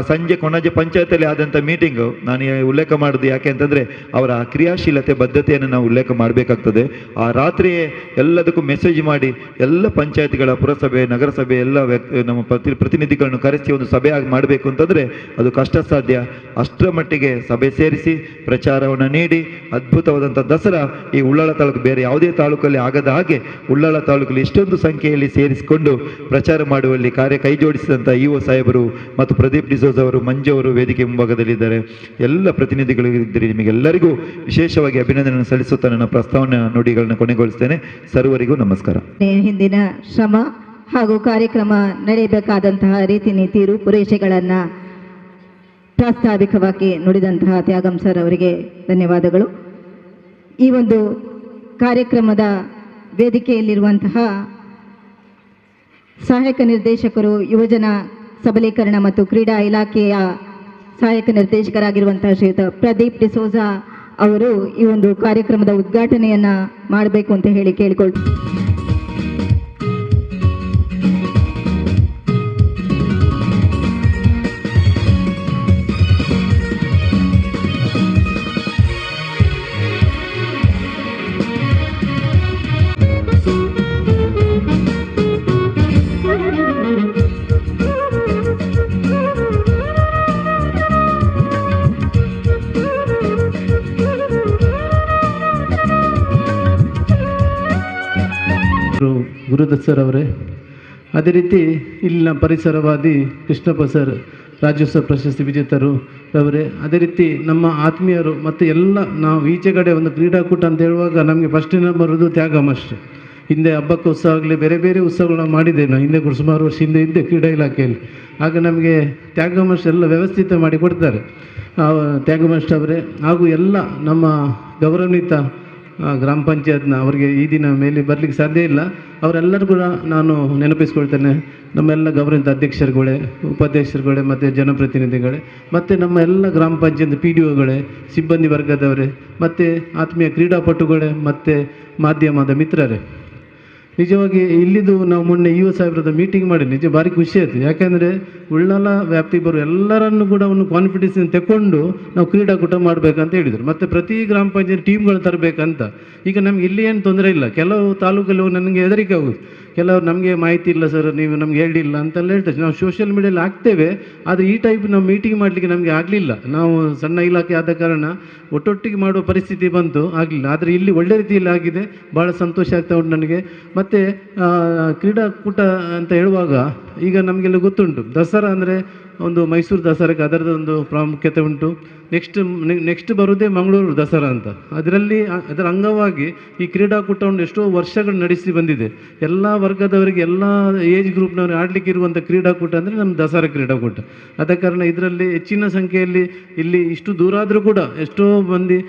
ಸಂಜೆ ಕೊಣಾಜೆ ಪಂಚಾಯತಲ್ಲಿ ಆದಂಥ ಮೀಟಿಂಗು ನಾನು ಉಲ್ಲೇಖ ಮಾಡೋದು ಯಾಕೆ ಅಂತಂದರೆ ಅವರ ಕ್ರಿಯಾಶೀಲತೆ ಬದ್ಧತೆಯನ್ನು ನಾವು ಉಲ್ಲೇಖ ಮಾಡಬೇಕಾಗ್ತದೆ. ಆ ರಾತ್ರಿಯೇ ಎಲ್ಲದಕ್ಕೂ ಮೆಸೇಜ್ ಮಾಡಿ ಎಲ್ಲ ಪಂಚಾಯತ್ಗಳ ಪುರಸಭೆ ನಗರಸಭೆ ಎಲ್ಲ ನಮ್ಮ ಪ್ರತಿನಿಧಿಗಳನ್ನು ಕರೆಸಿ ಒಂದು ಸಭೆ ಮಾಡಬೇಕು ಅಂತಂದರೆ ಅದು ಕಷ್ಟ ಸಾಧ್ಯ. ಅಷ್ಟರ ಮಟ್ಟಿಗೆ ಸಭೆ ಸೇರಿಸಿ ಪ್ರಚಾರವನ್ನು ನೀಡಿ ಅದ್ಭುತವಾದಂಥ ದಸರಾ ಈ ಉಳ್ಳಾಳ ತಾಲೂಕು ಬೇರೆ ಯಾವುದೇ ತಾಲೂಕಲ್ಲಿ ಆಗದ ಹಾಗೆ ಉಳ್ಳಾಳ ತಾಲೂಕಲ್ಲಿ ಇಷ್ಟೊಂದು ಸಂಖ್ಯೆಯಲ್ಲಿ ಸೇರಿಸಿಕೊಂಡು ಪ್ರಚಾರ ಮಾಡುವಲ್ಲಿ ಕೈ ಜೋಡಿಸಿದಂಥ ಇಒ ಸಾಹೇಬರು ಮತ್ತು ಪ್ರದೀಪ್ ಡಿಸೋಜ್ ಅವರು, ಮಂಜು ಅವರು ವೇದಿಕೆ ಮುಂಭಾಗದಲ್ಲಿದ್ದಾರೆ. ಎಲ್ಲ ಪ್ರತಿನಿಧಿಗಳು ಇದ್ದರೆ ನಿಮಗೆಲ್ಲರಿಗೂ ವಿಶೇಷವಾಗಿ ಅಭಿನಂದನೆ ಸಲ್ಲಿಸುತ್ತಾ ನನ್ನ ಪ್ರಸ್ತಾವನೆ ನುಡಿಗಳನ್ನು ಕೊನೆಗೊಳಿಸ್ತೇನೆ. ಸರ್ವರಿಗೂ ನಮಸ್ಕಾರ. ಹಿಂದಿನ ಶ್ರಮ ಹಾಗೂ ಕಾರ್ಯಕ್ರಮ ನಡೆಯಬೇಕಾದಂತಹ ರೀತಿ ನೀತಿ ರೂಪುರೇಷೆಗಳನ್ನು ಪ್ರಾಸ್ತಾವಿಕವಾಗಿ ನುಡಿದಂತಹ ತ್ಯಾಗಂ ಸರ್ ಅವರಿಗೆ ಧನ್ಯವಾದಗಳು. ಈ ಒಂದು ಕಾರ್ಯಕ್ರಮದ ವೇದಿಕೆಯಲ್ಲಿರುವಂತಹ ಸಹಾಯಕ ನಿರ್ದೇಶಕರು, ಯುವಜನ ಸಬಲೀಕರಣ ಮತ್ತು ಕ್ರೀಡಾ ಇಲಾಖೆಯ ಸಹಾಯಕ ನಿರ್ದೇಶಕರಾಗಿರುವಂತಹ ಶ್ರೀಯುತ ಪ್ರದೀಪ್ ಡಿಸೋಜಾ ಅವರು ಈ ಒಂದು ಕಾರ್ಯಕ್ರಮದ ಉದ್ಘಾಟನೆಯನ್ನ ಮಾಡಬೇಕು ಅಂತ ಹೇಳಿ ಕೇಳಿಕೊಳ್ತೀನಿ. ಗುರುದತ್ ಸರ್ ಅವರೇ, ಅದೇ ರೀತಿ ಇಲ್ಲಿನ ಪರಿಸರವಾದಿ ಕೃಷ್ಣಪ್ಪ ಸರ್ ರಾಜ್ಯೋತ್ಸವ ಪ್ರಶಸ್ತಿ ವಿಜೇತರು ಅವರೇ, ಅದೇ ರೀತಿ ನಮ್ಮ ಆತ್ಮೀಯರು ಮತ್ತು ಎಲ್ಲ ನಾವು ಈಚೆ ಕಡೆ ಒಂದು ಕ್ರೀಡಾಕೂಟ ಅಂತ ಹೇಳುವಾಗ ನಮಗೆ ಫಸ್ಟಿನ ಬರೋದು ತ್ಯಾಗಂ ಅಷ್ಟೇ. ಹಿಂದೆ ಹಬ್ಬಕ್ಕೆ ಉತ್ಸವ ಆಗಲಿ ಬೇರೆ ಬೇರೆ ಉತ್ಸವಗಳನ್ನ ಮಾಡಿದ್ದೇವೆ ನಾವು ಹಿಂದೆ ಸುಮಾರು ವರ್ಷ ಹಿಂದೆ ಕ್ರೀಡಾ ಇಲಾಖೆಯಲ್ಲಿ. ಆಗ ನಮಗೆ ತ್ಯಾಗಂ ಅಷ್ಟು ಎಲ್ಲ ವ್ಯವಸ್ಥಿತ ಮಾಡಿ ಕೊಡ್ತಾರೆ ತ್ಯಾಗಂ ಅಷ್ಟು ಅವರೇ. ಹಾಗೂ ಎಲ್ಲ ನಮ್ಮ ಗೌರವಾನ್ವಿತ ಗ್ರಾಮ ಪಂಚಾಯತ್ನ ಅವರಿಗೆ ಈ ದಿನ ಮೇಲೆ ಬರಲಿಕ್ಕೆ ಸಾಧ್ಯ ಇಲ್ಲ, ಅವರೆಲ್ಲರೂ ಕೂಡ ನಾನು ನೆನಪಿಸ್ಕೊಳ್ತೇನೆ. ನಮ್ಮೆಲ್ಲ ಗೌರವಿತ ಅಧ್ಯಕ್ಷರುಗಳೇ, ಉಪಾಧ್ಯಕ್ಷರುಗಳೇ ಮತ್ತು ಜನಪ್ರತಿನಿಧಿಗಳೇ ಮತ್ತು ನಮ್ಮ ಎಲ್ಲ ಗ್ರಾಮ ಪಂಚಾಯತ್ PDOಗಳೇ, ಸಿಬ್ಬಂದಿ ವರ್ಗದವರೇ ಮತ್ತು ಆತ್ಮೀಯ ಕ್ರೀಡಾಪಟುಗಳೇ ಮತ್ತು ಮಾಧ್ಯಮದ ಮಿತ್ರರೇ, ನಿಜವಾಗಿ ಇಲ್ಲಿದು ನಾವು ಮೊನ್ನೆ ಇಒ ಸಾಹೇಬ್ರದ ಮೀಟಿಂಗ್ ಮಾಡಿ ನಿಜ ಭಾರಿ ಖುಷಿ ಆಯಿತು. ಯಾಕೆಂದರೆ ಉಳ್ಳಾಲ ವ್ಯಾಪ್ತಿ ಬರೋ ಎಲ್ಲರನ್ನು ಕೂಡ ಒಂದು ಕಾನ್ಫಿಡೆನ್ಸ್ ತಗೊಂಡು ನಾವು ಕ್ರೀಡಾಕೂಟ ಮಾಡಬೇಕಂತ ಹೇಳಿದರು. ಮತ್ತು ಪ್ರತಿ ಗ್ರಾಮ ಪಂಚಾಯತ್ ಟೀಮ್ಗಳು ತರಬೇಕಂತ. ಈಗ ನಮ್ಗೆ ಇಲ್ಲಿ ಏನು ತೊಂದರೆ ಇಲ್ಲ. ಕೆಲವು ತಾಲೂಕಲ್ಲಿ ನನಗೆ ಹೆದರಿಕೆ ಆಗುತ್ತೆ, ಕೆಲವರು ನಮಗೆ ಮಾಹಿತಿ ಇಲ್ಲ ಸರ್, ನೀವು ನಮ್ಗೆ ಹೇಳಿಲ್ಲ ಅಂತೆಲ್ಲ ಹೇಳ್ತಾರೆ. ನಾವು ಸೋಷಿಯಲ್ ಮೀಡಿಯಲ್ಲಿ ಹಾಕ್ತೇವೆ, ಆದರೆ ಈ ಟೈಪ್ ನಾವು ಮೀಟಿಂಗ್ ಮಾಡಲಿಕ್ಕೆ ನಮಗೆ ಆಗಲಿಲ್ಲ. ನಾವು ಸಣ್ಣ ಇಲಾಖೆ ಆದ ಕಾರಣ ಒಟ್ಟೊಟ್ಟಿಗೆ ಮಾಡುವ ಪರಿಸ್ಥಿತಿ ಬಂತು, ಆಗಲಿಲ್ಲ. ಆದರೆ ಇಲ್ಲಿ ಒಳ್ಳೆ ರೀತಿಯಲ್ಲಿ ಆಗಿದೆ, ಭಾಳ ಸಂತೋಷ ಆಗ್ತಾ ಉಂಟು ನನಗೆ. ಮತ್ತು ಕ್ರೀಡಾಕೂಟ ಅಂತ ಹೇಳುವಾಗ ಈಗ ನಮಗೆಲ್ಲ ಗೊತ್ತುಂಟು, ದಸರಾ ಅಂದರೆ ಒಂದು ಮೈಸೂರು ದಸರಾಕ್ಕೆ ಅದರದೊಂದು ಪ್ರಾಮುಖ್ಯತೆ ಉಂಟು. ನೆಕ್ಸ್ಟ್ ಬರೋದೇ ಮಂಗಳೂರು ದಸರಾ ಅಂತ. ಅದರ ಅಂಗವಾಗಿ ಈ ಕ್ರೀಡಾಕೂಟವನ್ನು ಎಷ್ಟೋ ವರ್ಷಗಳು ನಡೆಸಿ ಬಂದಿದೆ. ಎಲ್ಲ ವರ್ಗದವರಿಗೆ, ಎಲ್ಲ ಏಜ್ ಗ್ರೂಪ್ನವ್ರಿಗೆ ಆಡಲಿಕ್ಕೆ ಇರುವಂಥ ಕ್ರೀಡಾಕೂಟ ಅಂದರೆ ನಮ್ಮ ದಸರಾ ಕ್ರೀಡಾಕೂಟ. ಆದ ಕಾರಣ ಇದರಲ್ಲಿ ಹೆಚ್ಚಿನ ಸಂಖ್ಯೆಯಲ್ಲಿ ಇಲ್ಲಿ ಇಷ್ಟು ದೂರ ಆದರೂ ಕೂಡ ಎಷ್ಟೋ ಮಂದಿ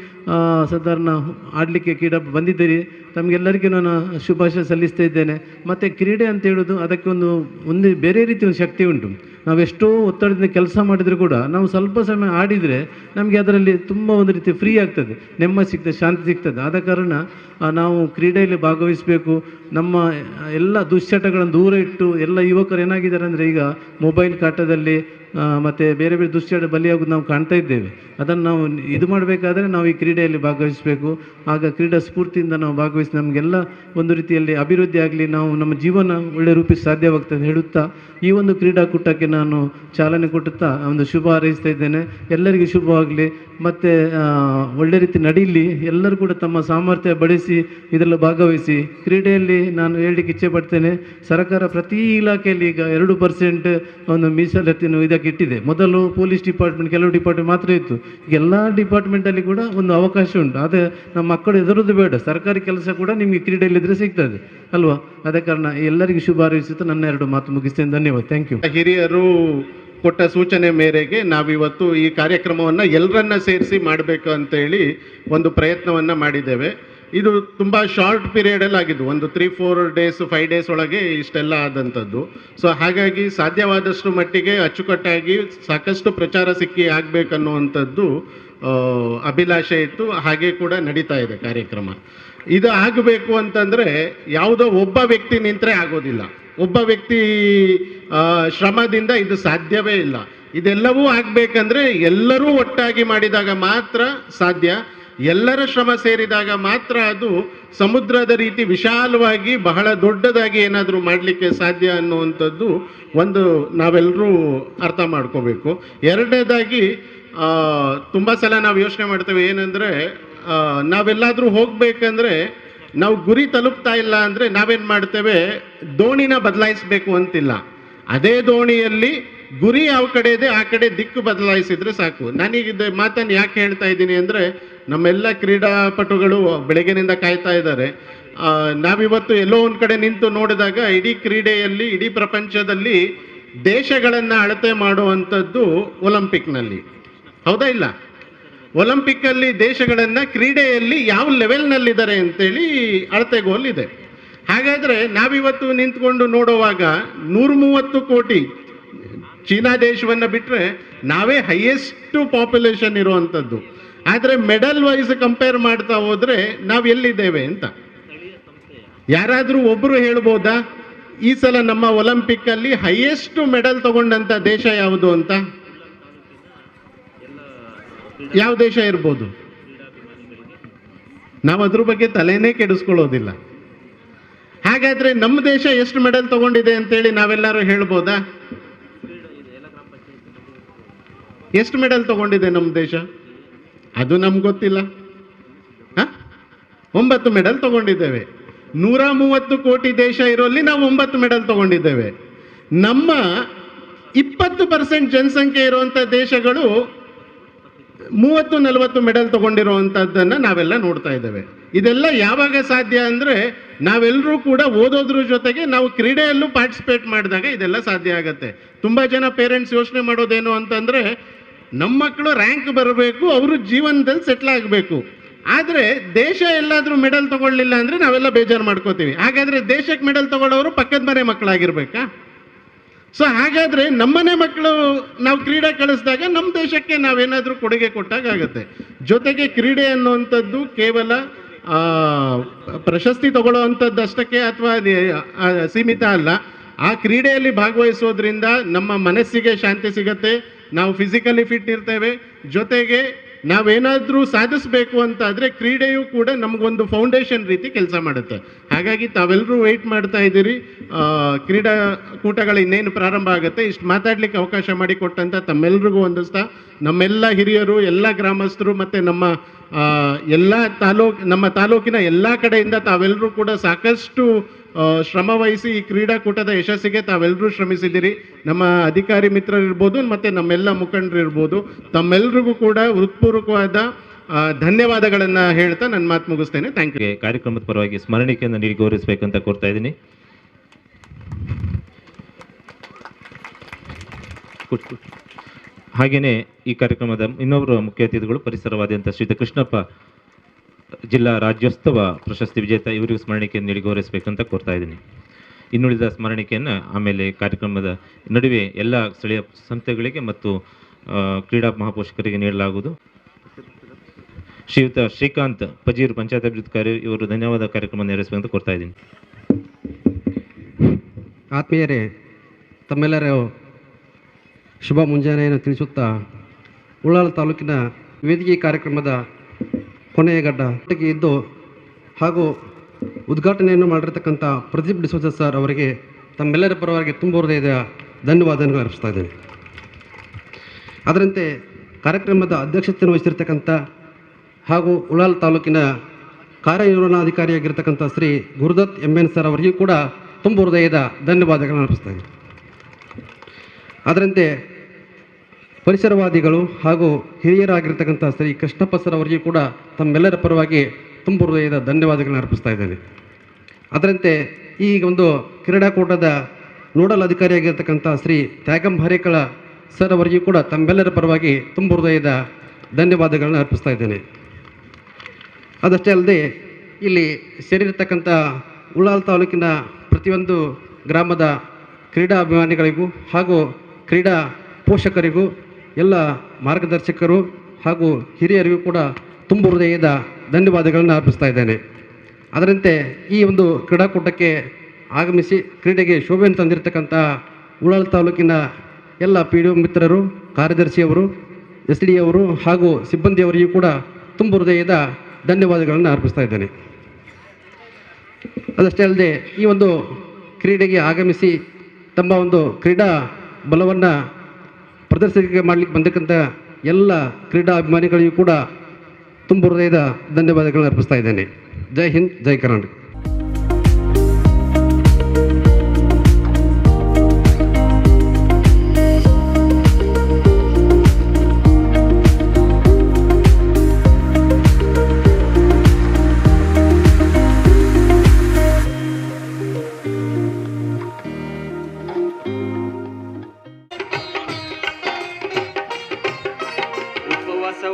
ಸಾಧಾರಣ ಆಡಲಿಕ್ಕೆ ಕ್ರೀಡಾ ಬಂದಿದ್ದೀರಿ. ತಮಗೆಲ್ಲರಿಗೂ ನಾನು ಶುಭಾಶಯ ಸಲ್ಲಿಸ್ತಾ ಇದ್ದೇನೆ. ಮತ್ತು ಕ್ರೀಡೆ ಅಂತ ಹೇಳೋದು ಅದಕ್ಕೆ ಒಂದು ಬೇರೆ ರೀತಿ ಒಂದು ಶಕ್ತಿ ಉಂಟು. ನಾವೆಷ್ಟೋ ಒತ್ತಡದಿಂದ ಕೆಲಸ ಮಾಡಿದರೂ ಕೂಡ ನಾವು ಸ್ವಲ್ಪ ಸಮಯ ಆಡಿದರೆ ನಮಗೆ ಅದರಲ್ಲಿ ತುಂಬ ಒಂದು ರೀತಿ ಫ್ರೀ ಆಗ್ತದೆ, ನೆಮ್ಮದಿ ಸಿಗ್ತದೆ, ಶಾಂತಿ ಸಿಗ್ತದೆ. ಆದ ಕಾರಣ ನಾವು ಕ್ರೀಡೆಯಲ್ಲಿ ಭಾಗವಹಿಸಬೇಕು. ನಮ್ಮ ಎಲ್ಲ ದುಶ್ಚಟಗಳನ್ನು ದೂರ ಇಟ್ಟು, ಎಲ್ಲ ಯುವಕರು ಏನಾಗಿದ್ದಾರೆ ಅಂದರೆ ಈಗ ಮೊಬೈಲ್ ಕಾಟದಲ್ಲಿ ಮತ್ತು ಬೇರೆ ಬೇರೆ ದುಶ್ಚಟ ಬಲಿಯಾಗೋದು ನಾವು ಕಾಣ್ತಾ ಇದ್ದೇವೆ. ಅದನ್ನು ನಾವು ಇದು ಮಾಡಬೇಕಾದ್ರೆ ನಾವು ಈ ಕ್ರೀಡೆಯಲ್ಲಿ ಭಾಗವಹಿಸಬೇಕು. ಆಗ ಕ್ರೀಡಾ ಸ್ಫೂರ್ತಿಯಿಂದ ನಾವು ಭಾಗವಹಿಸಿ ನಮಗೆಲ್ಲ ಒಂದು ರೀತಿಯಲ್ಲಿ ಅಭಿವೃದ್ಧಿ ಆಗಲಿ, ನಾವು ನಮ್ಮ ಜೀವನ ಒಳ್ಳೆ ರೂಪಿಸಿ ಸಾಧ್ಯವಾಗ್ತದೆ ಹೇಳುತ್ತಾ ಈ ಒಂದು ಕ್ರೀಡಾಕೂಟಕ್ಕೆ ನಾನು ಚಾಲನೆ ಕೊಡುತ್ತಾ ಒಂದು ಶುಭ ಹಾರೈಸ್ತಾ ಇದ್ದೇನೆ. ಎಲ್ಲರಿಗೂ ಶುಭವಾಗಲಿ, ಮತ್ತು ಒಳ್ಳೆ ರೀತಿ ನಡೀಲಿ. ಎಲ್ಲರೂ ಕೂಡ ತಮ್ಮ ಸಾಮರ್ಥ್ಯ ಬಳಸಿ ಇದರಲ್ಲಿ ಭಾಗವಹಿಸಿ. ಕ್ರೀಡೆಯಲ್ಲಿ ನಾನು ಹೇಳಲಿಕ್ಕೆ ಇಚ್ಛೆ ಪಡ್ತೇನೆ, ಸರ್ಕಾರ ಪ್ರತಿ ಇಲಾಖೆಯಲ್ಲಿ ಈಗ 2% ಒಂದು ಮೀಸಲಾತಿಯನ್ನು ಇದಕ್ಕೆ ಇಟ್ಟಿದೆ. ಮೊದಲು ಪೊಲೀಸ್ ಡಿಪಾರ್ಟ್ಮೆಂಟ್, ಕೆಲವು ಡಿಪಾರ್ಟ್ಮೆಂಟ್ ಮಾತ್ರ ಇತ್ತು. ಈಗ ಎಲ್ಲ ಡಿಪಾರ್ಟ್ಮೆಂಟಲ್ಲಿ ಕೂಡ ಒಂದು ಅವಕಾಶ ಉಂಟು. ಆದರೆ ನಮ್ಮ ಮಕ್ಕಳು ಎದುರುದು ಬೇಡ, ಸರ್ಕಾರಿ ಕೆಲಸ ಕೂಡ ನಿಮಗೆ ಕ್ರೀಡೆಯಲ್ಲಿದ್ದರೆ ಸಿಗ್ತದೆ ಅಲ್ವಾ? ಅದೇ ಕಾರಣ ಎಲ್ಲರಿಗೂ ಶುಭ ಹಾರೈಸುತ್ತಾ ನನ್ನ 2 ಮಾತು ಮುಗಿಸ್ತೇನೆ. ಧನ್ಯವಾದ. Thank you. ಹಿರಿಯರು ಕೊಟ್ಟ ಸೂಚನೆ ಮೇರೆಗೆ ನಾವಿವತ್ತು ಈ ಕಾರ್ಯಕ್ರಮವನ್ನು ಎಲ್ಲರನ್ನ ಸೇರಿಸಿ ಮಾಡಬೇಕು ಅಂತೇಳಿ ಒಂದು ಪ್ರಯತ್ನವನ್ನು ಮಾಡಿದ್ದೇವೆ. ಇದು ತುಂಬ ಶಾರ್ಟ್ ಪೀರಿಯಡಲ್ಲಿ ಆಗಿದ್ದು, ಒಂದು 3-4 ಡೇಸ್ 5 ಡೇಸ್ ಒಳಗೆ ಇಷ್ಟೆಲ್ಲ ಆದಂಥದ್ದು. ಸೊ ಹಾಗಾಗಿ ಸಾಧ್ಯವಾದಷ್ಟು ಮಟ್ಟಿಗೆ ಅಚ್ಚುಕಟ್ಟಾಗಿ ಸಾಕಷ್ಟು ಪ್ರಚಾರ ಸಿಕ್ಕಿ ಆಗಬೇಕನ್ನುವಂಥದ್ದು ಅಭಿಲಾಷೆ ಇತ್ತು. ಹಾಗೆ ಕೂಡ ನಡೀತಾ ಇದೆ ಕಾರ್ಯಕ್ರಮ. ಇದು ಆಗಬೇಕು ಅಂತಂದರೆ ಯಾವುದೋ ಒಬ್ಬ ವ್ಯಕ್ತಿ ನಿಂತರೆ ಆಗೋದಿಲ್ಲ, ಒಬ್ಬ ವ್ಯಕ್ತಿ ಶ್ರಮದಿಂದ ಇದು ಸಾಧ್ಯವೇ ಇಲ್ಲ. ಇದೆಲ್ಲವೂ ಆಗಬೇಕಂದ್ರೆ ಎಲ್ಲರೂ ಒಟ್ಟಾಗಿ ಮಾಡಿದಾಗ ಮಾತ್ರ ಸಾಧ್ಯ. ಎಲ್ಲರ ಶ್ರಮ ಸೇರಿದಾಗ ಮಾತ್ರ ಅದು ಸಮುದ್ರದ ರೀತಿ ವಿಶಾಲವಾಗಿ ಬಹಳ ದೊಡ್ಡದಾಗಿ ಏನಾದರೂ ಮಾಡಲಿಕ್ಕೆ ಸಾಧ್ಯ ಅನ್ನುವಂಥದ್ದು ಒಂದು ನಾವೆಲ್ಲರೂ ಅರ್ಥ ಮಾಡ್ಕೋಬೇಕು. ಎರಡನೇದಾಗಿ ತುಂಬ ಸಲ ನಾವು ಯೋಚನೆ ಮಾಡ್ತೇವೆ ಏನಂದರೆ, ನಾವೆಲ್ಲಾದರೂ ಹೋಗಬೇಕಂದ್ರೆ ನಾವು ಗುರಿ ತಲುಪ್ತಾ ಇಲ್ಲ ಅಂದರೆ ನಾವೇನು ಮಾಡ್ತೇವೆ, ದೋಣಿನ ಬದಲಾಯಿಸಬೇಕು ಅಂತಿಲ್ಲ. ಅದೇ ದೋಣಿಯಲ್ಲಿ ಗುರಿ ಯಾವ ಕಡೆ ಇದೆ ಆ ಕಡೆ ದಿಕ್ಕು ಬದಲಾಯಿಸಿದ್ರೆ ಸಾಕು. ನಾನೀಗ ಮಾತನ್ನು ಯಾಕೆ ಹೇಳ್ತಾ ಇದ್ದೀನಿ ಅಂದರೆ, ನಮ್ಮೆಲ್ಲ ಕ್ರೀಡಾಪಟುಗಳು ಬೆಳಗ್ಗೆನಿಂದ ಕಾಯ್ತಾ ಇದ್ದಾರೆ. ನಾವಿವತ್ತು ಎಲ್ಲೋ ಒಂದು ಕಡೆ ನಿಂತು ನೋಡಿದಾಗ ಇಡೀ ಕ್ರೀಡೆಯಲ್ಲಿ, ಇಡೀ ಪ್ರಪಂಚದಲ್ಲಿ ದೇಶಗಳನ್ನು ಅಳತೆ ಮಾಡುವಂಥದ್ದು ಒಲಿಂಪಿಕ್ನಲ್ಲಿ, ಹೌದಾ ಇಲ್ಲ? ಒಲಿಂಪಿಕ್ಕಲ್ಲಿ ದೇಶಗಳನ್ನು ಕ್ರೀಡೆಯಲ್ಲಿ ಯಾವ ಲೆವೆಲ್ನಲ್ಲಿದ್ದಾರೆ ಅಂತೇಳಿ ಅಳತೆಗೋಲಿದೆ. ಹಾಗಾದರೆ ನಾವಿವತ್ತು ನಿಂತ್ಕೊಂಡು ನೋಡುವಾಗ 130 ಕೋಟಿ ಚೀನಾ ದೇಶವನ್ನು ಬಿಟ್ಟರೆ ನಾವೇ ಹೈಯೆಸ್ಟ್ ಪಾಪ್ಯುಲೇಷನ್ ಇರುವಂಥದ್ದು. ಆದರೆ ಮೆಡಲ್ ವೈಸ್ ಕಂಪೇರ್ ಮಾಡ್ತಾ ಹೋದರೆ ನಾವು ಎಲ್ಲಿದ್ದೇವೆ ಅಂತ ಯಾರಾದರೂ ಒಬ್ಬರು ಹೇಳ್ಬೋದಾ? ಈ ಸಲ ನಮ್ಮ ಒಲಿಂಪಿಕ್ಕಲ್ಲಿ ಹೈಯೆಸ್ಟ್ ಮೆಡಲ್ ತಗೊಂಡಂಥ ದೇಶ ಯಾವುದು ಅಂತ? ಯಾವ ದೇಶ ಇರ್ಬೋದು? ನಾವು ಅದ್ರ ಬಗ್ಗೆ ತಲೆನೇ ಕೆಡಿಸ್ಕೊಳ್ಳೋದಿಲ್ಲ. ಹಾಗಾದ್ರೆ ನಮ್ಮ ದೇಶ ಎಷ್ಟು ಮೆಡಲ್ ತಗೊಂಡಿದೆ ಅಂತೇಳಿ ನಾವೆಲ್ಲರೂ ಹೇಳ್ಬೋದಾ? ಎಷ್ಟು ಮೆಡಲ್ ತಗೊಂಡಿದೆ ನಮ್ಮ ದೇಶ? ಅದು ನಮ್ಗೆ ಗೊತ್ತಿಲ್ಲ. 9 ಮೆಡಲ್ ತಗೊಂಡಿದ್ದೇವೆ. 130 ಕೋಟಿ ದೇಶ ಇರೋಲ್ಲಿ ನಾವು 9 ಮೆಡಲ್ ತಗೊಂಡಿದ್ದೇವೆ. ನಮ್ಮ 20% ಜನಸಂಖ್ಯೆ ಇರುವಂಥ ದೇಶಗಳು 30-40 ಮೆಡಲ್ ತಗೊಂಡಿರುವಂಥದ್ದನ್ನು ನಾವೆಲ್ಲ ನೋಡ್ತಾ ಇದ್ದೇವೆ. ಇದೆಲ್ಲ ಯಾವಾಗ ಸಾಧ್ಯ ಅಂದರೆ, ನಾವೆಲ್ಲರೂ ಕೂಡ ಓದೋದ್ರ ಜೊತೆಗೆ ನಾವು ಕ್ರೀಡೆಯಲ್ಲೂ ಪಾರ್ಟಿಸಿಪೇಟ್ ಮಾಡಿದಾಗ ಇದೆಲ್ಲ ಸಾಧ್ಯ ಆಗುತ್ತೆ. ತುಂಬ ಜನ ಪೇರೆಂಟ್ಸ್ ಯೋಚನೆ ಮಾಡೋದೇನು ಅಂತಂದರೆ, ನಮ್ಮ ಮಕ್ಕಳು ರ್ಯಾಂಕ್ ಬರಬೇಕು, ಅವರು ಜೀವನದಲ್ಲಿ ಸೆಟ್ಲ್ ಆಗಬೇಕು. ಆದರೆ ದೇಶ ಎಲ್ಲಾದರೂ ಮೆಡಲ್ ತಗೊಳ್ಳಿಲ್ಲ ಅಂದರೆ ನಾವೆಲ್ಲ ಬೇಜಾರು ಮಾಡ್ಕೋತೀವಿ. ಹಾಗಾದರೆ ದೇಶಕ್ಕೆ ಮೆಡಲ್ ತಗೊಳ್ಳೋರು ಪಕ್ಕದ ಮನೆ ಮಕ್ಕಳಾಗಿರ್ಬೇಕಾ? ಸೊ ಹಾಗಾದರೆ ನಮ್ಮನೆ ಮಕ್ಕಳು ನಾವು ಕ್ರೀಡೆ ಕಳಿಸಿದಾಗ ನಮ್ಮ ದೇಶಕ್ಕೆ ನಾವೇನಾದರೂ ಕೊಡುಗೆ ಕೊಟ್ಟಾಗುತ್ತೆ. ಜೊತೆಗೆ ಕ್ರೀಡೆ ಅನ್ನುವಂಥದ್ದು ಕೇವಲ ಪ್ರಶಸ್ತಿ ತಗೊಳ್ಳೋವಂಥದ್ದು ಅಷ್ಟಕ್ಕೆ ಅಥವಾ ಸೀಮಿತ ಅಲ್ಲ. ಆ ಕ್ರೀಡೆಯಲ್ಲಿ ಭಾಗವಹಿಸೋದ್ರಿಂದ ನಮ್ಮ ಮನಸ್ಸಿಗೆ ಶಾಂತಿ ಸಿಗತ್ತೆ, ನಾವು ಫಿಸಿಕಲಿ ಫಿಟ್ ಇರ್ತೇವೆ. ಜೊತೆಗೆ ನಾವೇನಾದರೂ ಸಾಧಿಸಬೇಕು ಅಂತಾದರೆ ಕ್ರೀಡೆಯೂ ಕೂಡ ನಮಗೊಂದು ಫೌಂಡೇಶನ್ ರೀತಿ ಕೆಲಸ ಮಾಡುತ್ತೆ. ಹಾಗಾಗಿ ತಾವೆಲ್ಲರೂ ವೆಯ್ಟ್ ಮಾಡ್ತಾ ಇದ್ದೀರಿ, ಕ್ರೀಡಾಕೂಟಗಳು ಇನ್ನೇನು ಪ್ರಾರಂಭ ಆಗುತ್ತೆ. ಇಷ್ಟು ಮಾತಾಡಲಿಕ್ಕೆ ಅವಕಾಶ ಮಾಡಿಕೊಟ್ಟಂಥ ತಮ್ಮೆಲ್ಲರಿಗೂ ಹೊಂದಿಸ್ತಾ, ನಮ್ಮೆಲ್ಲ ಹಿರಿಯರು, ಎಲ್ಲ ಗ್ರಾಮಸ್ಥರು ಮತ್ತು ನಮ್ಮ ತಾಲೂಕಿನ ಎಲ್ಲ ಕಡೆಯಿಂದ ತಾವೆಲ್ಲರೂ ಕೂಡ ಸಾಕಷ್ಟು ಶ್ರಮ ವಹಿಸಿ ಈ ಕ್ರೀಡಾಕೂಟದ ಯಶಸ್ಸಿಗೆ ತಾವೆಲ್ಲರೂ ಶ್ರಮಿಸಿದ್ದೀರಿ. ನಮ್ಮ ಅಧಿಕಾರಿ ಮಿತ್ರರಿರ್ಬೋದು ಮತ್ತು ನಮ್ಮೆಲ್ಲ ಮುಖಂಡರು ಇರ್ಬೋದು, ತಮ್ಮೆಲ್ಲರಿಗೂ ಕೂಡ ಹೃತ್ಪೂರ್ವಕವಾದ ಧನ್ಯವಾದಗಳನ್ನು ಹೇಳ್ತಾ ನನ್ನ ಮಾತು ಮುಗಿಸ್ತೇನೆ. Thank you. ಕಾರ್ಯಕ್ರಮದ ಪರವಾಗಿ ಸ್ಮರಣಿಕೆಯನ್ನು ನೀಡಿ ಗೌರವಿಸಬೇಕಂತ ಕೋರ್ತಾ ಇದ್ದೀನಿ. ಹಾಗೆಯೇ ಈ ಕಾರ್ಯಕ್ರಮದ ಇನ್ನೊಬ್ಬರು ಮುಖ್ಯ ಅತಿಥಿಗಳು ಪರಿಸರವಾದಿಯಂಥ ಶ್ರೀಯುತ ಕೃಷ್ಣಪ್ಪ, ಜಿಲ್ಲಾ ರಾಜ್ಯೋತ್ಸವ ಪ್ರಶಸ್ತಿ ವಿಜೇತ, ಇವರಿಗೂ ಸ್ಮರಣಿಕೆಯನ್ನು ನೀಡಿ ಗೌರವಿಸಬೇಕಂತ ಕೋರ್ತಾ ಇದ್ದೀನಿ. ಇನ್ನುಳಿದ ಸ್ಮರಣಿಕೆಯನ್ನು ಆಮೇಲೆ ಕಾರ್ಯಕ್ರಮದ ನಡುವೆ ಎಲ್ಲ ಸ್ಥಳೀಯ ಸಂಸ್ಥೆಗಳಿಗೆ ಮತ್ತು ಕ್ರೀಡಾ ಮಹಾಪೋಷಕರಿಗೆ ನೀಡಲಾಗುವುದು. ಶ್ರೀಯುತ ಶ್ರೀಕಾಂತ್ ಪಜೀರ್ ಪಂಚಾಯತ್ ಅಭಿವೃದ್ಧಿ ಇವರು ಧನ್ಯವಾದ ಕಾರ್ಯಕ್ರಮ ನೆರವೇರಿಸುವಂತ ಕೋರ್ತಾ ಇದ್ದೀನಿ. ಆತ್ಮೀಯರೇ, ತಮ್ಮೆಲ್ಲರ ಶುಭ ಮುಂಜಾನೆಯನ್ನು ತಿಳಿಸುತ್ತಾ ಉಳ್ಳಾಲ ತಾಲೂಕಿನ ವೇದಿಕೆ ಕಾರ್ಯಕ್ರಮದ ಕೊನೆಯ ಘಟ್ಟಕ್ಕೆ ಇದ್ದು ಹಾಗೂ ಉದ್ಘಾಟನೆಯನ್ನು ಮಾಡಿರ್ತಕ್ಕಂಥ ಪ್ರದೀಪ್ ಡಿಸೋಜ ಸರ್ ಅವರಿಗೆ ತಮ್ಮೆಲ್ಲರ ಪರವಾಗಿ ತುಂಬ ಹೃದಯದ ಧನ್ಯವಾದಗಳನ್ನು ಅರ್ಪಿಸ್ತಾ ಇದ್ದೇನೆ. ಅದರಂತೆ ಕಾರ್ಯಕ್ರಮದ ಅಧ್ಯಕ್ಷತೆಯನ್ನು ವಹಿಸಿರ್ತಕ್ಕಂಥ ಹಾಗೂ ಉಳ್ಳಾಲ ತಾಲೂಕಿನ ಕಾರ್ಯನಿರ್ವಹಣಾಧಿಕಾರಿಯಾಗಿರ್ತಕ್ಕಂಥ ಶ್ರೀ ಗುರುದತ್ MN ಸರ್ ಅವರಿಗೂ ಕೂಡ ತುಂಬ ಹೃದಯದ ಧನ್ಯವಾದಗಳನ್ನು ಅರ್ಪಿಸ್ತಾ ಇದ್ದೀನಿ. ಅದರಂತೆ ಪರಿಸರವಾದಿಗಳು ಹಾಗೂ ಹಿರಿಯರಾಗಿರ್ತಕ್ಕಂಥ ಶ್ರೀ ಕೃಷ್ಣಪ್ಪ ಸರ್ ಅವರಿಗೂ ಕೂಡ ತಮ್ಮೆಲ್ಲರ ಪರವಾಗಿ ತುಂಬ ಹೃದಯದ ಧನ್ಯವಾದಗಳನ್ನು ಅರ್ಪಿಸ್ತಾ ಇದ್ದೇನೆ. ಅದರಂತೆ ಈ ಒಂದು ಕ್ರೀಡಾಕೂಟದ ನೋಡಲ್ ಅಧಿಕಾರಿಯಾಗಿರ್ತಕ್ಕಂಥ ಶ್ರೀ ತ್ಯಾಗಂ ಹರೇಕಳ ಸರ್ ಅವರಿಗೂ ಕೂಡ ತಮ್ಮೆಲ್ಲರ ಪರವಾಗಿ ತುಂಬ ಹೃದಯದ ಧನ್ಯವಾದಗಳನ್ನು ಅರ್ಪಿಸ್ತಾ ಇದ್ದೇನೆ. ಅದಷ್ಟೇ ಅಲ್ಲದೆ ಇಲ್ಲಿ ಸೇರಿರ್ತಕ್ಕಂಥ ಉಳ್ಳಾಲ ತಾಲೂಕಿನ ಪ್ರತಿಯೊಂದು ಗ್ರಾಮದ ಕ್ರೀಡಾ ಅಭಿಮಾನಿಗಳಿಗೂ ಹಾಗೂ ಕ್ರೀಡಾ ಪೋಷಕರಿಗೂ ಎಲ್ಲ ಮಾರ್ಗದರ್ಶಕರು ಹಾಗೂ ಹಿರಿಯರಿಗೂ ಕೂಡ ತುಂಬ ಹೃದಯದ ಧನ್ಯವಾದಗಳನ್ನು ಅರ್ಪಿಸ್ತಾ ಇದ್ದೇನೆ. ಅದರಂತೆ ಈ ಒಂದು ಕ್ರೀಡಾಕೂಟಕ್ಕೆ ಆಗಮಿಸಿ ಕ್ರೀಡೆಗೆ ಶೋಭೆಯನ್ನು ತಂದಿರತಕ್ಕಂಥ ಉಳ್ಳಾಲ ತಾಲೂಕಿನ ಎಲ್ಲ PDO ಮಿತ್ರರು, ಕಾರ್ಯದರ್ಶಿಯವರು, SD ಅವರು ಹಾಗೂ ಸಿಬ್ಬಂದಿಯವರಿಗೂ ಕೂಡ ತುಂಬ ಹೃದಯದ ಧನ್ಯವಾದಗಳನ್ನು ಅರ್ಪಿಸ್ತಾ ಇದ್ದೇನೆ. ಅದಷ್ಟೇ ಅಲ್ಲದೆ ಈ ಒಂದು ಕ್ರೀಡೆಗೆ ಆಗಮಿಸಿ ತಮ್ಮ ಒಂದು ಕ್ರೀಡಾ ಬಲವನ್ನು ಪ್ರದರ್ಶನ ಮಾಡಲಿಕ್ಕೆ ಬಂದಕ್ಕಂಥ ಎಲ್ಲ ಕ್ರೀಡಾ ಅಭಿಮಾನಿಗಳಿಗೂ ಕೂಡ ತುಂಬ ಹೃದಯದ ಧನ್ಯವಾದಗಳನ್ನು ಅರ್ಪಿಸ್ತಾ ಇದ್ದೇನೆ. ಜೈ ಹಿಂದ್, ಜೈ ಕರ್ನಾಟಕ.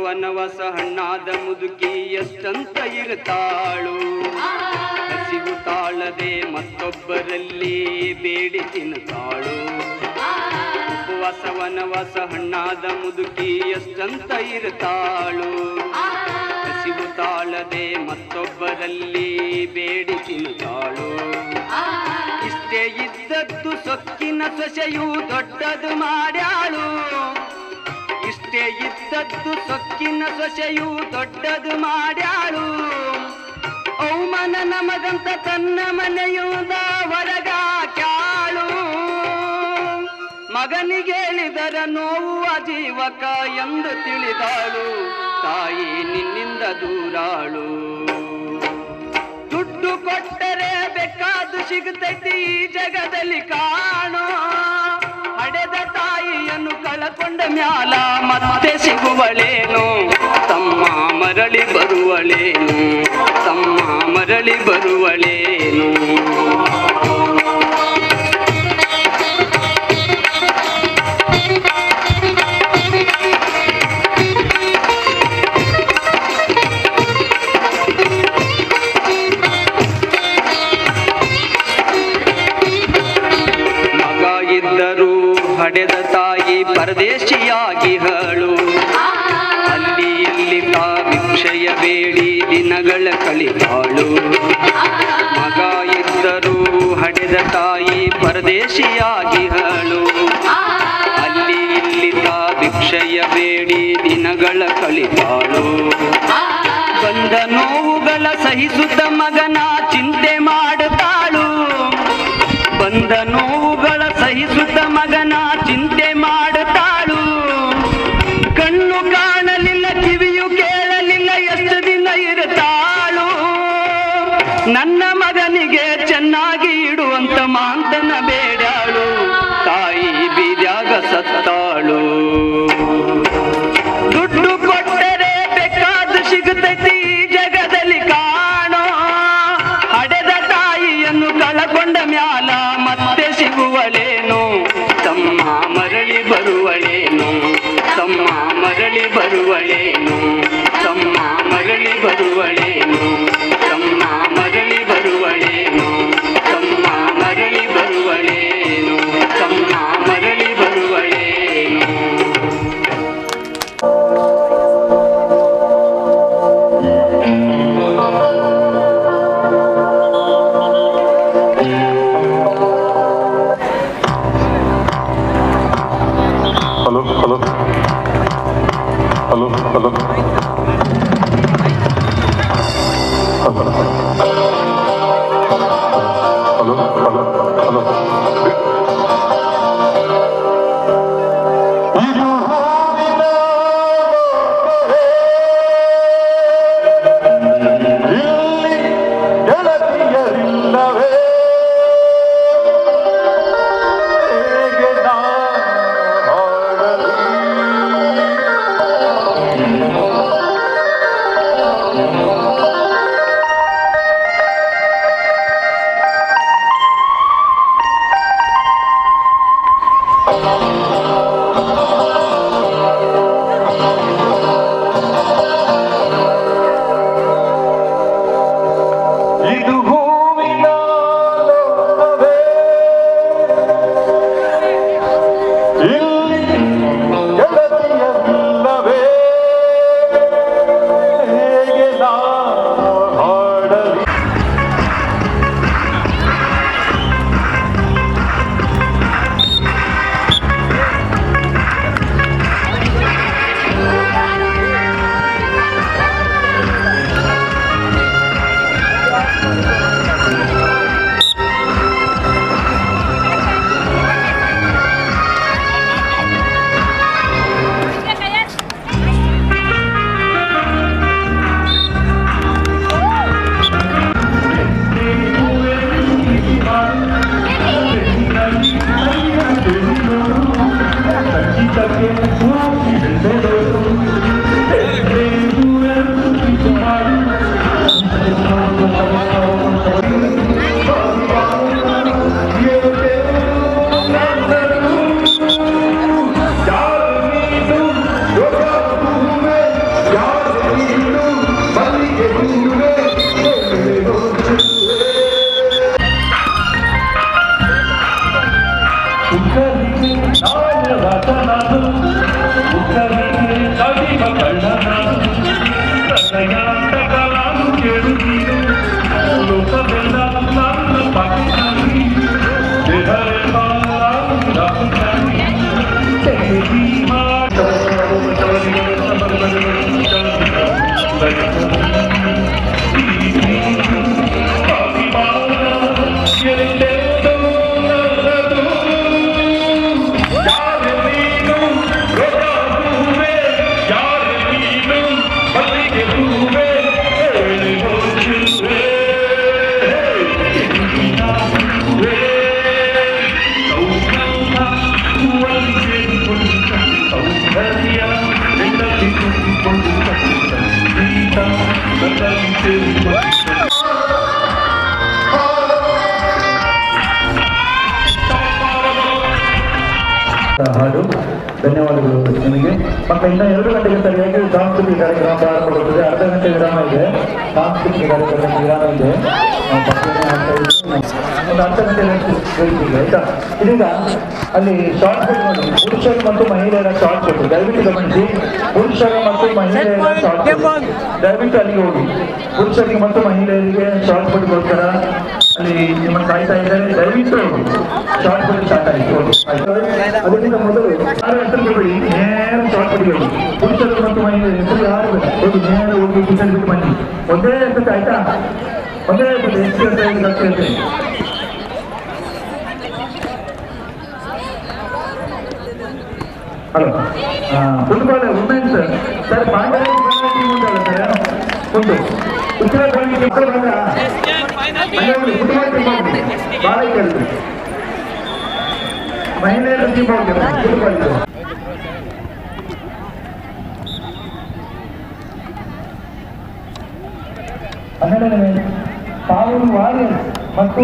ವನವಾಸ ಹಣ್ಣಾದ ಮುದುಕಿ ಎಷ್ಟಂತ ಇರುತ್ತಾಳು, ಹಸಿವು ತಾಳದೆ ಮತ್ತೊಬ್ಬರಲ್ಲಿ ಬೇಡಿ ತಿನ್ನುತ್ತಾಳು. ಉಪವಾಸ ವನವಾಸ ಹಣ್ಣಾದ ಮುದುಕಿ ಎಷ್ಟಂತ ಇರುತ್ತಾಳು, ಹಸಿವು ತಾಳದೆ ಮತ್ತೊಬ್ಬರಲ್ಲಿ ಬೇಡಿ ತಿನ್ನುತ್ತಾಳು. ಇಷ್ಟೇ ಇದ್ದದ್ದು ಸೊಕ್ಕಿನ ಸೊಸೆಯು ದೊಡ್ಡದು ಮಾಡ್ಯಾಳು, ಇಷ್ಟೇ ಇದ್ದದ್ದು ಸೊಕ್ಕಿನ ಸೊಸೆಯು ದೊಡ್ಡದು ಮಾಡ್ಯಾಳು. ಅವಮಾನ ನಮಗಂತ ತನ್ನ ಮನೆಯುದ ಹೊರಗಾಕ್ಯಾಳು. ಮಗನಿಗೇಳಿದರ ನೋವು ಅಜೀವಕ ಎಂದು ತಿಳಿದಾಳು, ತಾಯಿ ನಿನ್ನಿಂದ ದೂರಾಳು. ದುಡ್ಡು ಕೊಟ್ಟರೆ ಬೇಕಾದು ಸಿಗುತ್ತೈತಿ ಈ ಜಗದಲ್ಲಿ ಕಾಣೋ, ಹಡೆದ ತಾಯಿಯನ್ನು ಕಳಕೊಂಡ ಮ್ಯಾಲ ಮತ್ತೆ ಸಿಗುವಳೇನು, ತಮ್ಮ ಮರಳಿ ಬರುವಳೇನು, ತಮ್ಮ ಮರಳಿ ಬರುವಳೇನು. ಹಡೆದ ತಾಯಿ ಪರದೇಶಿಯಾಗಿ ಹಳು, ಅಲ್ಲಿ ಇಲ್ಲಿ ಭಿಕ್ಷೆಯ ಬೇಡಿ ದಿನಗಳ ಕಳಿತಾಳು. ಮಗ ಇದ್ದರೂ ಹಡೆದ ತಾಯಿ ಪರದೇಶಿಯಾಗಿ ಹಳು, ಅಲ್ಲಿ ಇಲ್ಲಿ ಭಿಕ್ಷೆಯ ಬೇಡಿ ದಿನಗಳ ಕಳಿತಾಳು. ಬಂದ ನೋವುಗಳ ಸಹಿಸುತ್ತ ಮಗನ ಚಿಂತೆ ಮಾಡುತ್ತಾಳು, ಬಂದ ನೋವುಗಳ ಸಹಿಸುತ್ತ ಮಗನ ಚಿಂತೆ ಮಾಡುತ್ತಾಳು. ಕಣ್ಣು ಕಾಣಲಿಲ್ಲ, ಕಿವಿಯು ಕೇಳಲಿಲ್ಲ, ಎಷ್ಟು ದಿನ ಇರುತ್ತಾಳು. ನನ್ನ ಮಗನಿಗೆ ಚೆನ್ನಾಗಿ ಇಡುವಂತ ಮಾಂತನ ಬೇಡಾಳು, ತಾಯಿ ಬೀದ್ಯಾಗ ಸತ್ತಾಳು. ದುಡ್ಡು ಕೊಟ್ಟರೆ ಬೇಕಾದ ಸಿಗುತ್ತೈತಿ ಜಗದಲ್ಲಿ ಕಾಣೋ, ಹಡೆದ ತಾಯಿಯನ್ನು ಕಳಕೊಂಡ ಮ್ಯಾಲ ಮತ್ತೆ ಸಿಗುವಳೇನು, ತಮ್ಮ ಮರಳಿ ಬರುವಳೇನು, ತಮ್ಮ ಮರಳಿ ಬರುವಳೇನು, ತಮ್ಮ ಮರಳಿ ಬರುವಳೇನು, ತಮ್ಮ ಮರಳಿ ಬರುವಳೇನು, ತಮ್ಮ ಮರಳಿ ಹಾಡು. ಧನ್ಯವಾದಗಳು ನಿಮಗೆ. ಮತ್ತೆ ಇನ್ನು 2 ಗಂಟೆಗೆ ಸರಿಯಾಗಿ ಸಾಂಸ್ಕೃತಿಕ ಕಾರ್ಯಕ್ರಮ ಪ್ರಾರಂಭಗೊಳ್ಳುತ್ತದೆ. ಅರ್ಧ ಗಂಟೆ ವಿರಾಮ ಇದೆ. ಸಾಂಸ್ಕೃತಿಕ ಕಾರ್ಯಕ್ರಮ ವಿರಾಮ ಇದೆ. ಒಂದು ಅರ್ಧ ಗಂಟೆ ಹೇಳ್ತೀವಿ ಆಯ್ತಾ. ಇದೀಗ ಅಲ್ಲಿ ಶಾರ್ಟ್ ಪುಟ್ ನೋಡಿ, ಪುರುಷರು ಮತ್ತು ಮಹಿಳೆಯರ ಶಾರ್ಟ್ ಪುಟ್ ದಯವಿಟ್ಟು ಗಮನಿಸಿ. ಪುರುಷರು ಮತ್ತು ಮಹಿಳೆಯರ ಶಾರ್ಟ್ ಪುಟ್ ದಯವಿಟ್ಟು ಅಲ್ಲಿಗೆ ಹೋಗಿ. ಪುರುಷರಿಗೆ ಮತ್ತು ಮಹಿಳೆಯರಿಗೆ ಶಾರ್ಟ್ ಪುಟ್ಗೋಸ್ಕರ ಅಲ್ಲಿ ನಿಮ್ಮನ್ನು ಕಾಯ್ತಾ ಇದ್ದಾರೆ. ದಯವಿಟ್ಟು ಶಾರ್ಟ್ ಪುಟ್ ಸ್ಟಾರ್ಟ್ ಆಯಿತು. ಅದಕ್ಕಿಂತ ಮೊದಲು ಯಾರು ಹೆಸರು ಬಿಡಿ, ನೇರ ಶಾರ್ಟ್ ಪುಟ್ಗೆ ಹೋಗಿ. ಪುರುಷರು ಮತ್ತು ಮಹಿಳೆಯರ ಹೆಸರು ಯಾರು ಬೇಡ, ಹೋಗಿ ನೇರ ಹೋಗಿ ಕಿಚನ್ ಬಿಟ್ಟು ಬನ್ನಿ. ಒಂದೇ ಹೆಸರು ಆಯ್ತಾ, ಒಂದೇ ಹೆಸರು. ಎಷ್ಟು ಹೇಳ್ತಾ ಇದ್ದೀವಿ ಹೇಳ್ತೇನೆ. Hello, football women's sir, Pandya ಉಂಟಲ್ಲ ಸರ್, ಉಂಟು. ಉತ್ತರ ಮಕ್ಕಳು ಬಂದ ಫುಟ್ಬಾಲ್ ಟೀಮ್ ಹೋಗಿ ಭಾಳ ಕೇಳಿದ್ವಿ. ಮಹಿಳೆಯರ ಟೀಮ್ ಹೋಗ್ತಾರೆ ಫುಟ್ಬಾಲ್. ಹನ್ನೆರಡನೇ ಕಾವೂರು ವಾರಿಯರ್ಸ್ ಮತ್ತು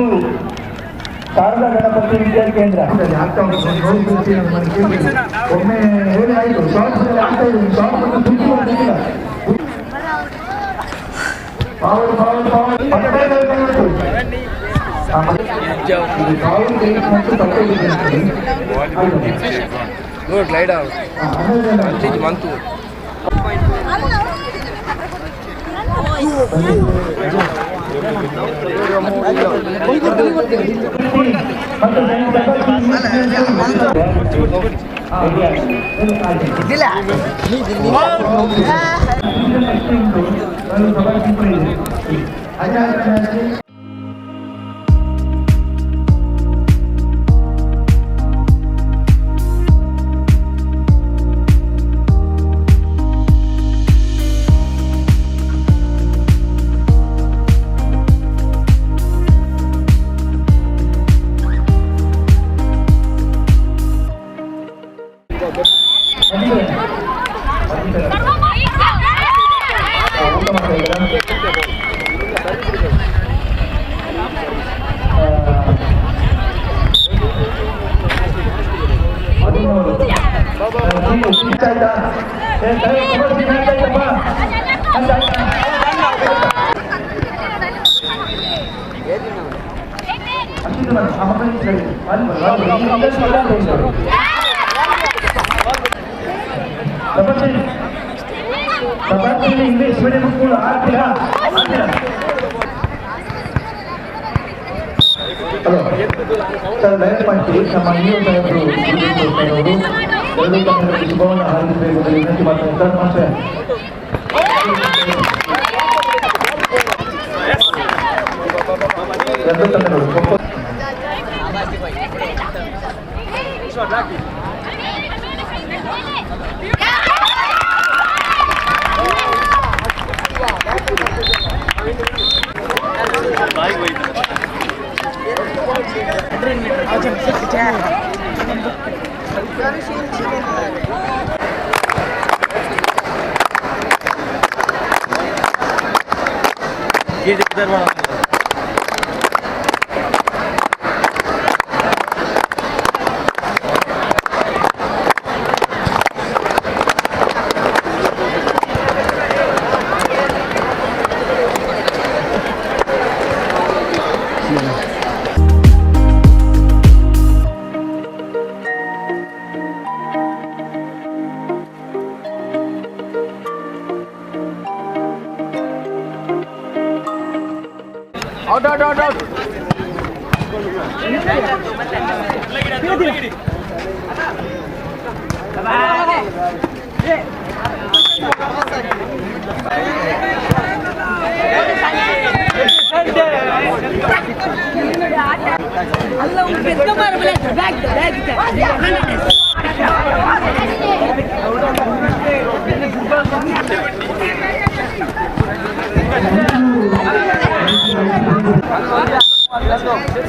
ಶಾರದಾ ಗಣಪತಿ ವಿದ್ಯಾರ್ಥಿ ಕೇಂದ್ರ ಒಮ್ಮೆ ಹೇಳಿ ಆಯಿತು. ಶಾರ್ಟ್ ಆಗ್ತಾ ಇದೆ. Short Kavoor English medium school ಆಗ್ತೀರಾ? ಹಲೋ ಸರ್, ದಯಮಾಡಿ ನಮ್ಮ ನೀವು ಸಾಹೇಬರು 2 ಕನ್ನಡ ಶುಭವನ್ನು ಹಾರೈಸಬೇಕು ವಿನಂತಿ ಮಾಡ್ತಾರೆ sir. Master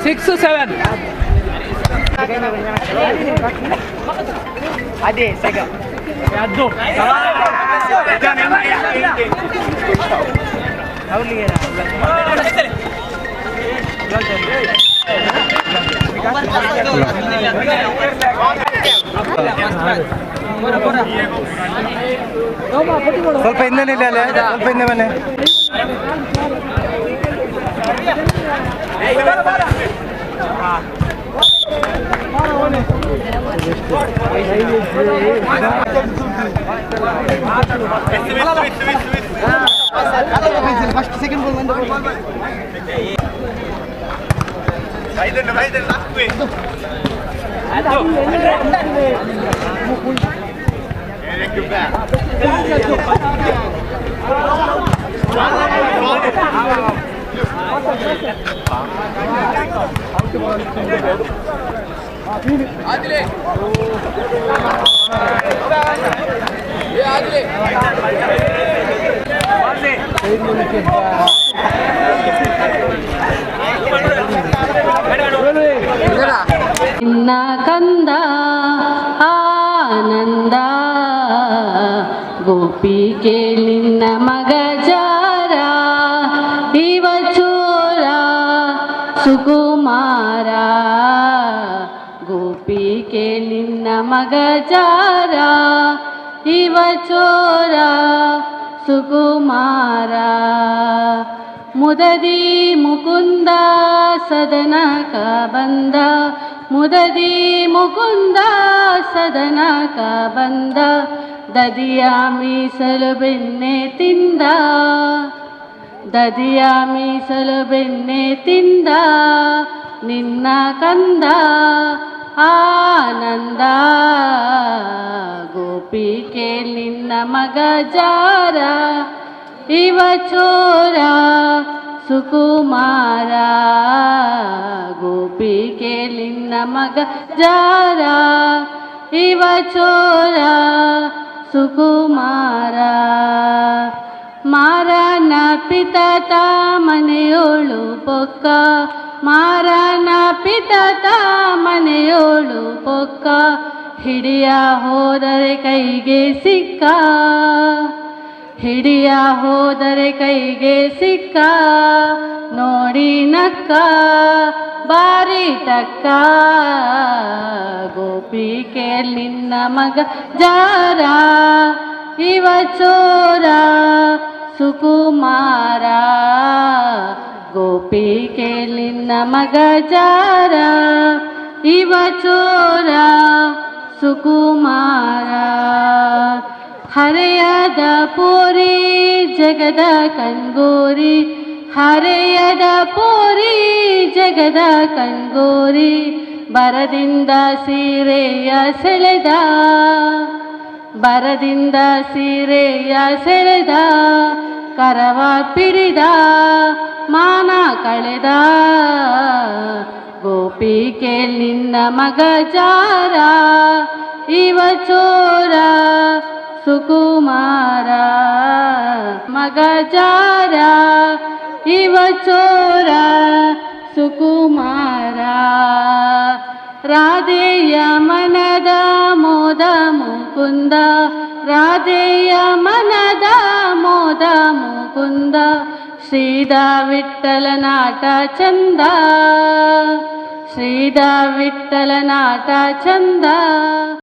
6 7 Ade, sega. Ado. ಸ್ವಲ್ಪ ಹಿಂದೆ ನಿಲ್ಲ ಅಲ್ಲೇ, ಸ್ವಲ್ಪ ಹಿಂದೆ ಬನ್ನಿ. ಫಸ್ಟ್ ಸೆಕೆಂಡ್ ಗೋಲ್ ಬಂದು ನಿನ್ನ ಕಂದ ಆನಂದ ಗೋಪಿಗೆ ನಿನ್ನ ಮಗ ಜಾರ ಇವ ಚೋರ ಸುಕುಮಾರ ಗೋಪಿಗೆ ನಿನ್ನ ಮಗ ಜಾರ ಇವ ಚೋರ ಸುಕುಮಾರ ಮುದದಿ ಮುಕುಂದ ಸದನಕ ಬಂದ ಮುದದಿ ಮುಕುಂದ ಸದನಕ ಬಂದ ದದಿಯ ಮೀಸಲು ಬೆಣ್ಣೆ ತಿಂದ ದದಿಯ ಮೀಸಲು ಬೆಣ್ಣೆ ತಿಂದ ನಿನ್ನ ಕಂದ ಆನಂದ ಗೋಪಿಗೆ ನಿನ್ನ ಮಗ ಜಾರ ಇವ ಚೋರ ಸುಕುಮಾರ ಗೋಪಿಗೆ ನಿನ್ನ ಮಗ ಜಾರ ಇವ ಚೋರ ಸುಕುಮಾರ ಮಾರನ ಪಿತತ ಮನೆಯೋಳು ಪೊಕ್ಕ ಮಾರನ ಪಿತತ ಮನೆಯೋಳು ಪೊಕ್ಕ ಹಿಡಿಯ ಹೋದರೆ ಕೈಗೆ ಸಿಕ್ಕ ಹಿಡಿಯ ಹೋದರೆ ಕೈಗೆ ಸಿಕ್ಕ ನೋಡಿ ನಕ್ಕ ಬಾರಿ ಟಕ್ಕ ಗೋಪಿಗೆ ನಿನ್ನ ಮಗ ಜಾರ ಇವ ಚೋರ ಸುಕುಮಾರ ಗೋಪಿಗೆ ನಿನ್ನ ಮಗ ಜಾರ ಇವ ಚೋರ ಸುಕುಮಾರ ಹರೆಯದ ಪೋರಿ ಜಗದ ಕಣ್ಗೋರಿ ಹರೆಯದ ಪೋರಿ ಜಗದ ಕಣ್ಗೋರಿ ಬರದಿಂದ ಸೀರೆಯ ಸೆಳೆದ ಬರದಿಂದ ಸೀರೆಯ ಸೆಳೆದ ಕರವ ಪಿಡಿದ ಮಾನ ಕಳೆದ ಗೋಪಿಗೆ ನಿನ್ನ ಮಗ ಜಾರ ಇವ ಚೋರ ಸುಕುಮಾರ ಮಗ ಜಾರ ಇವ ಚೋರ ಸುಕುಮಾರ ರಾಧೆಯ ಮನದ ಮೋದ ಮುಕುಂದ ರಾಧೆಯ ಮನದ ಮೋದ ಮುಕುಂದ ಶ್ರೀದ ವಿಠ್ಠಲನಾಟ ಚಂದ ಶ್ರೀದ ವಿಠ್ಠಲನಾಟ ಚಂದ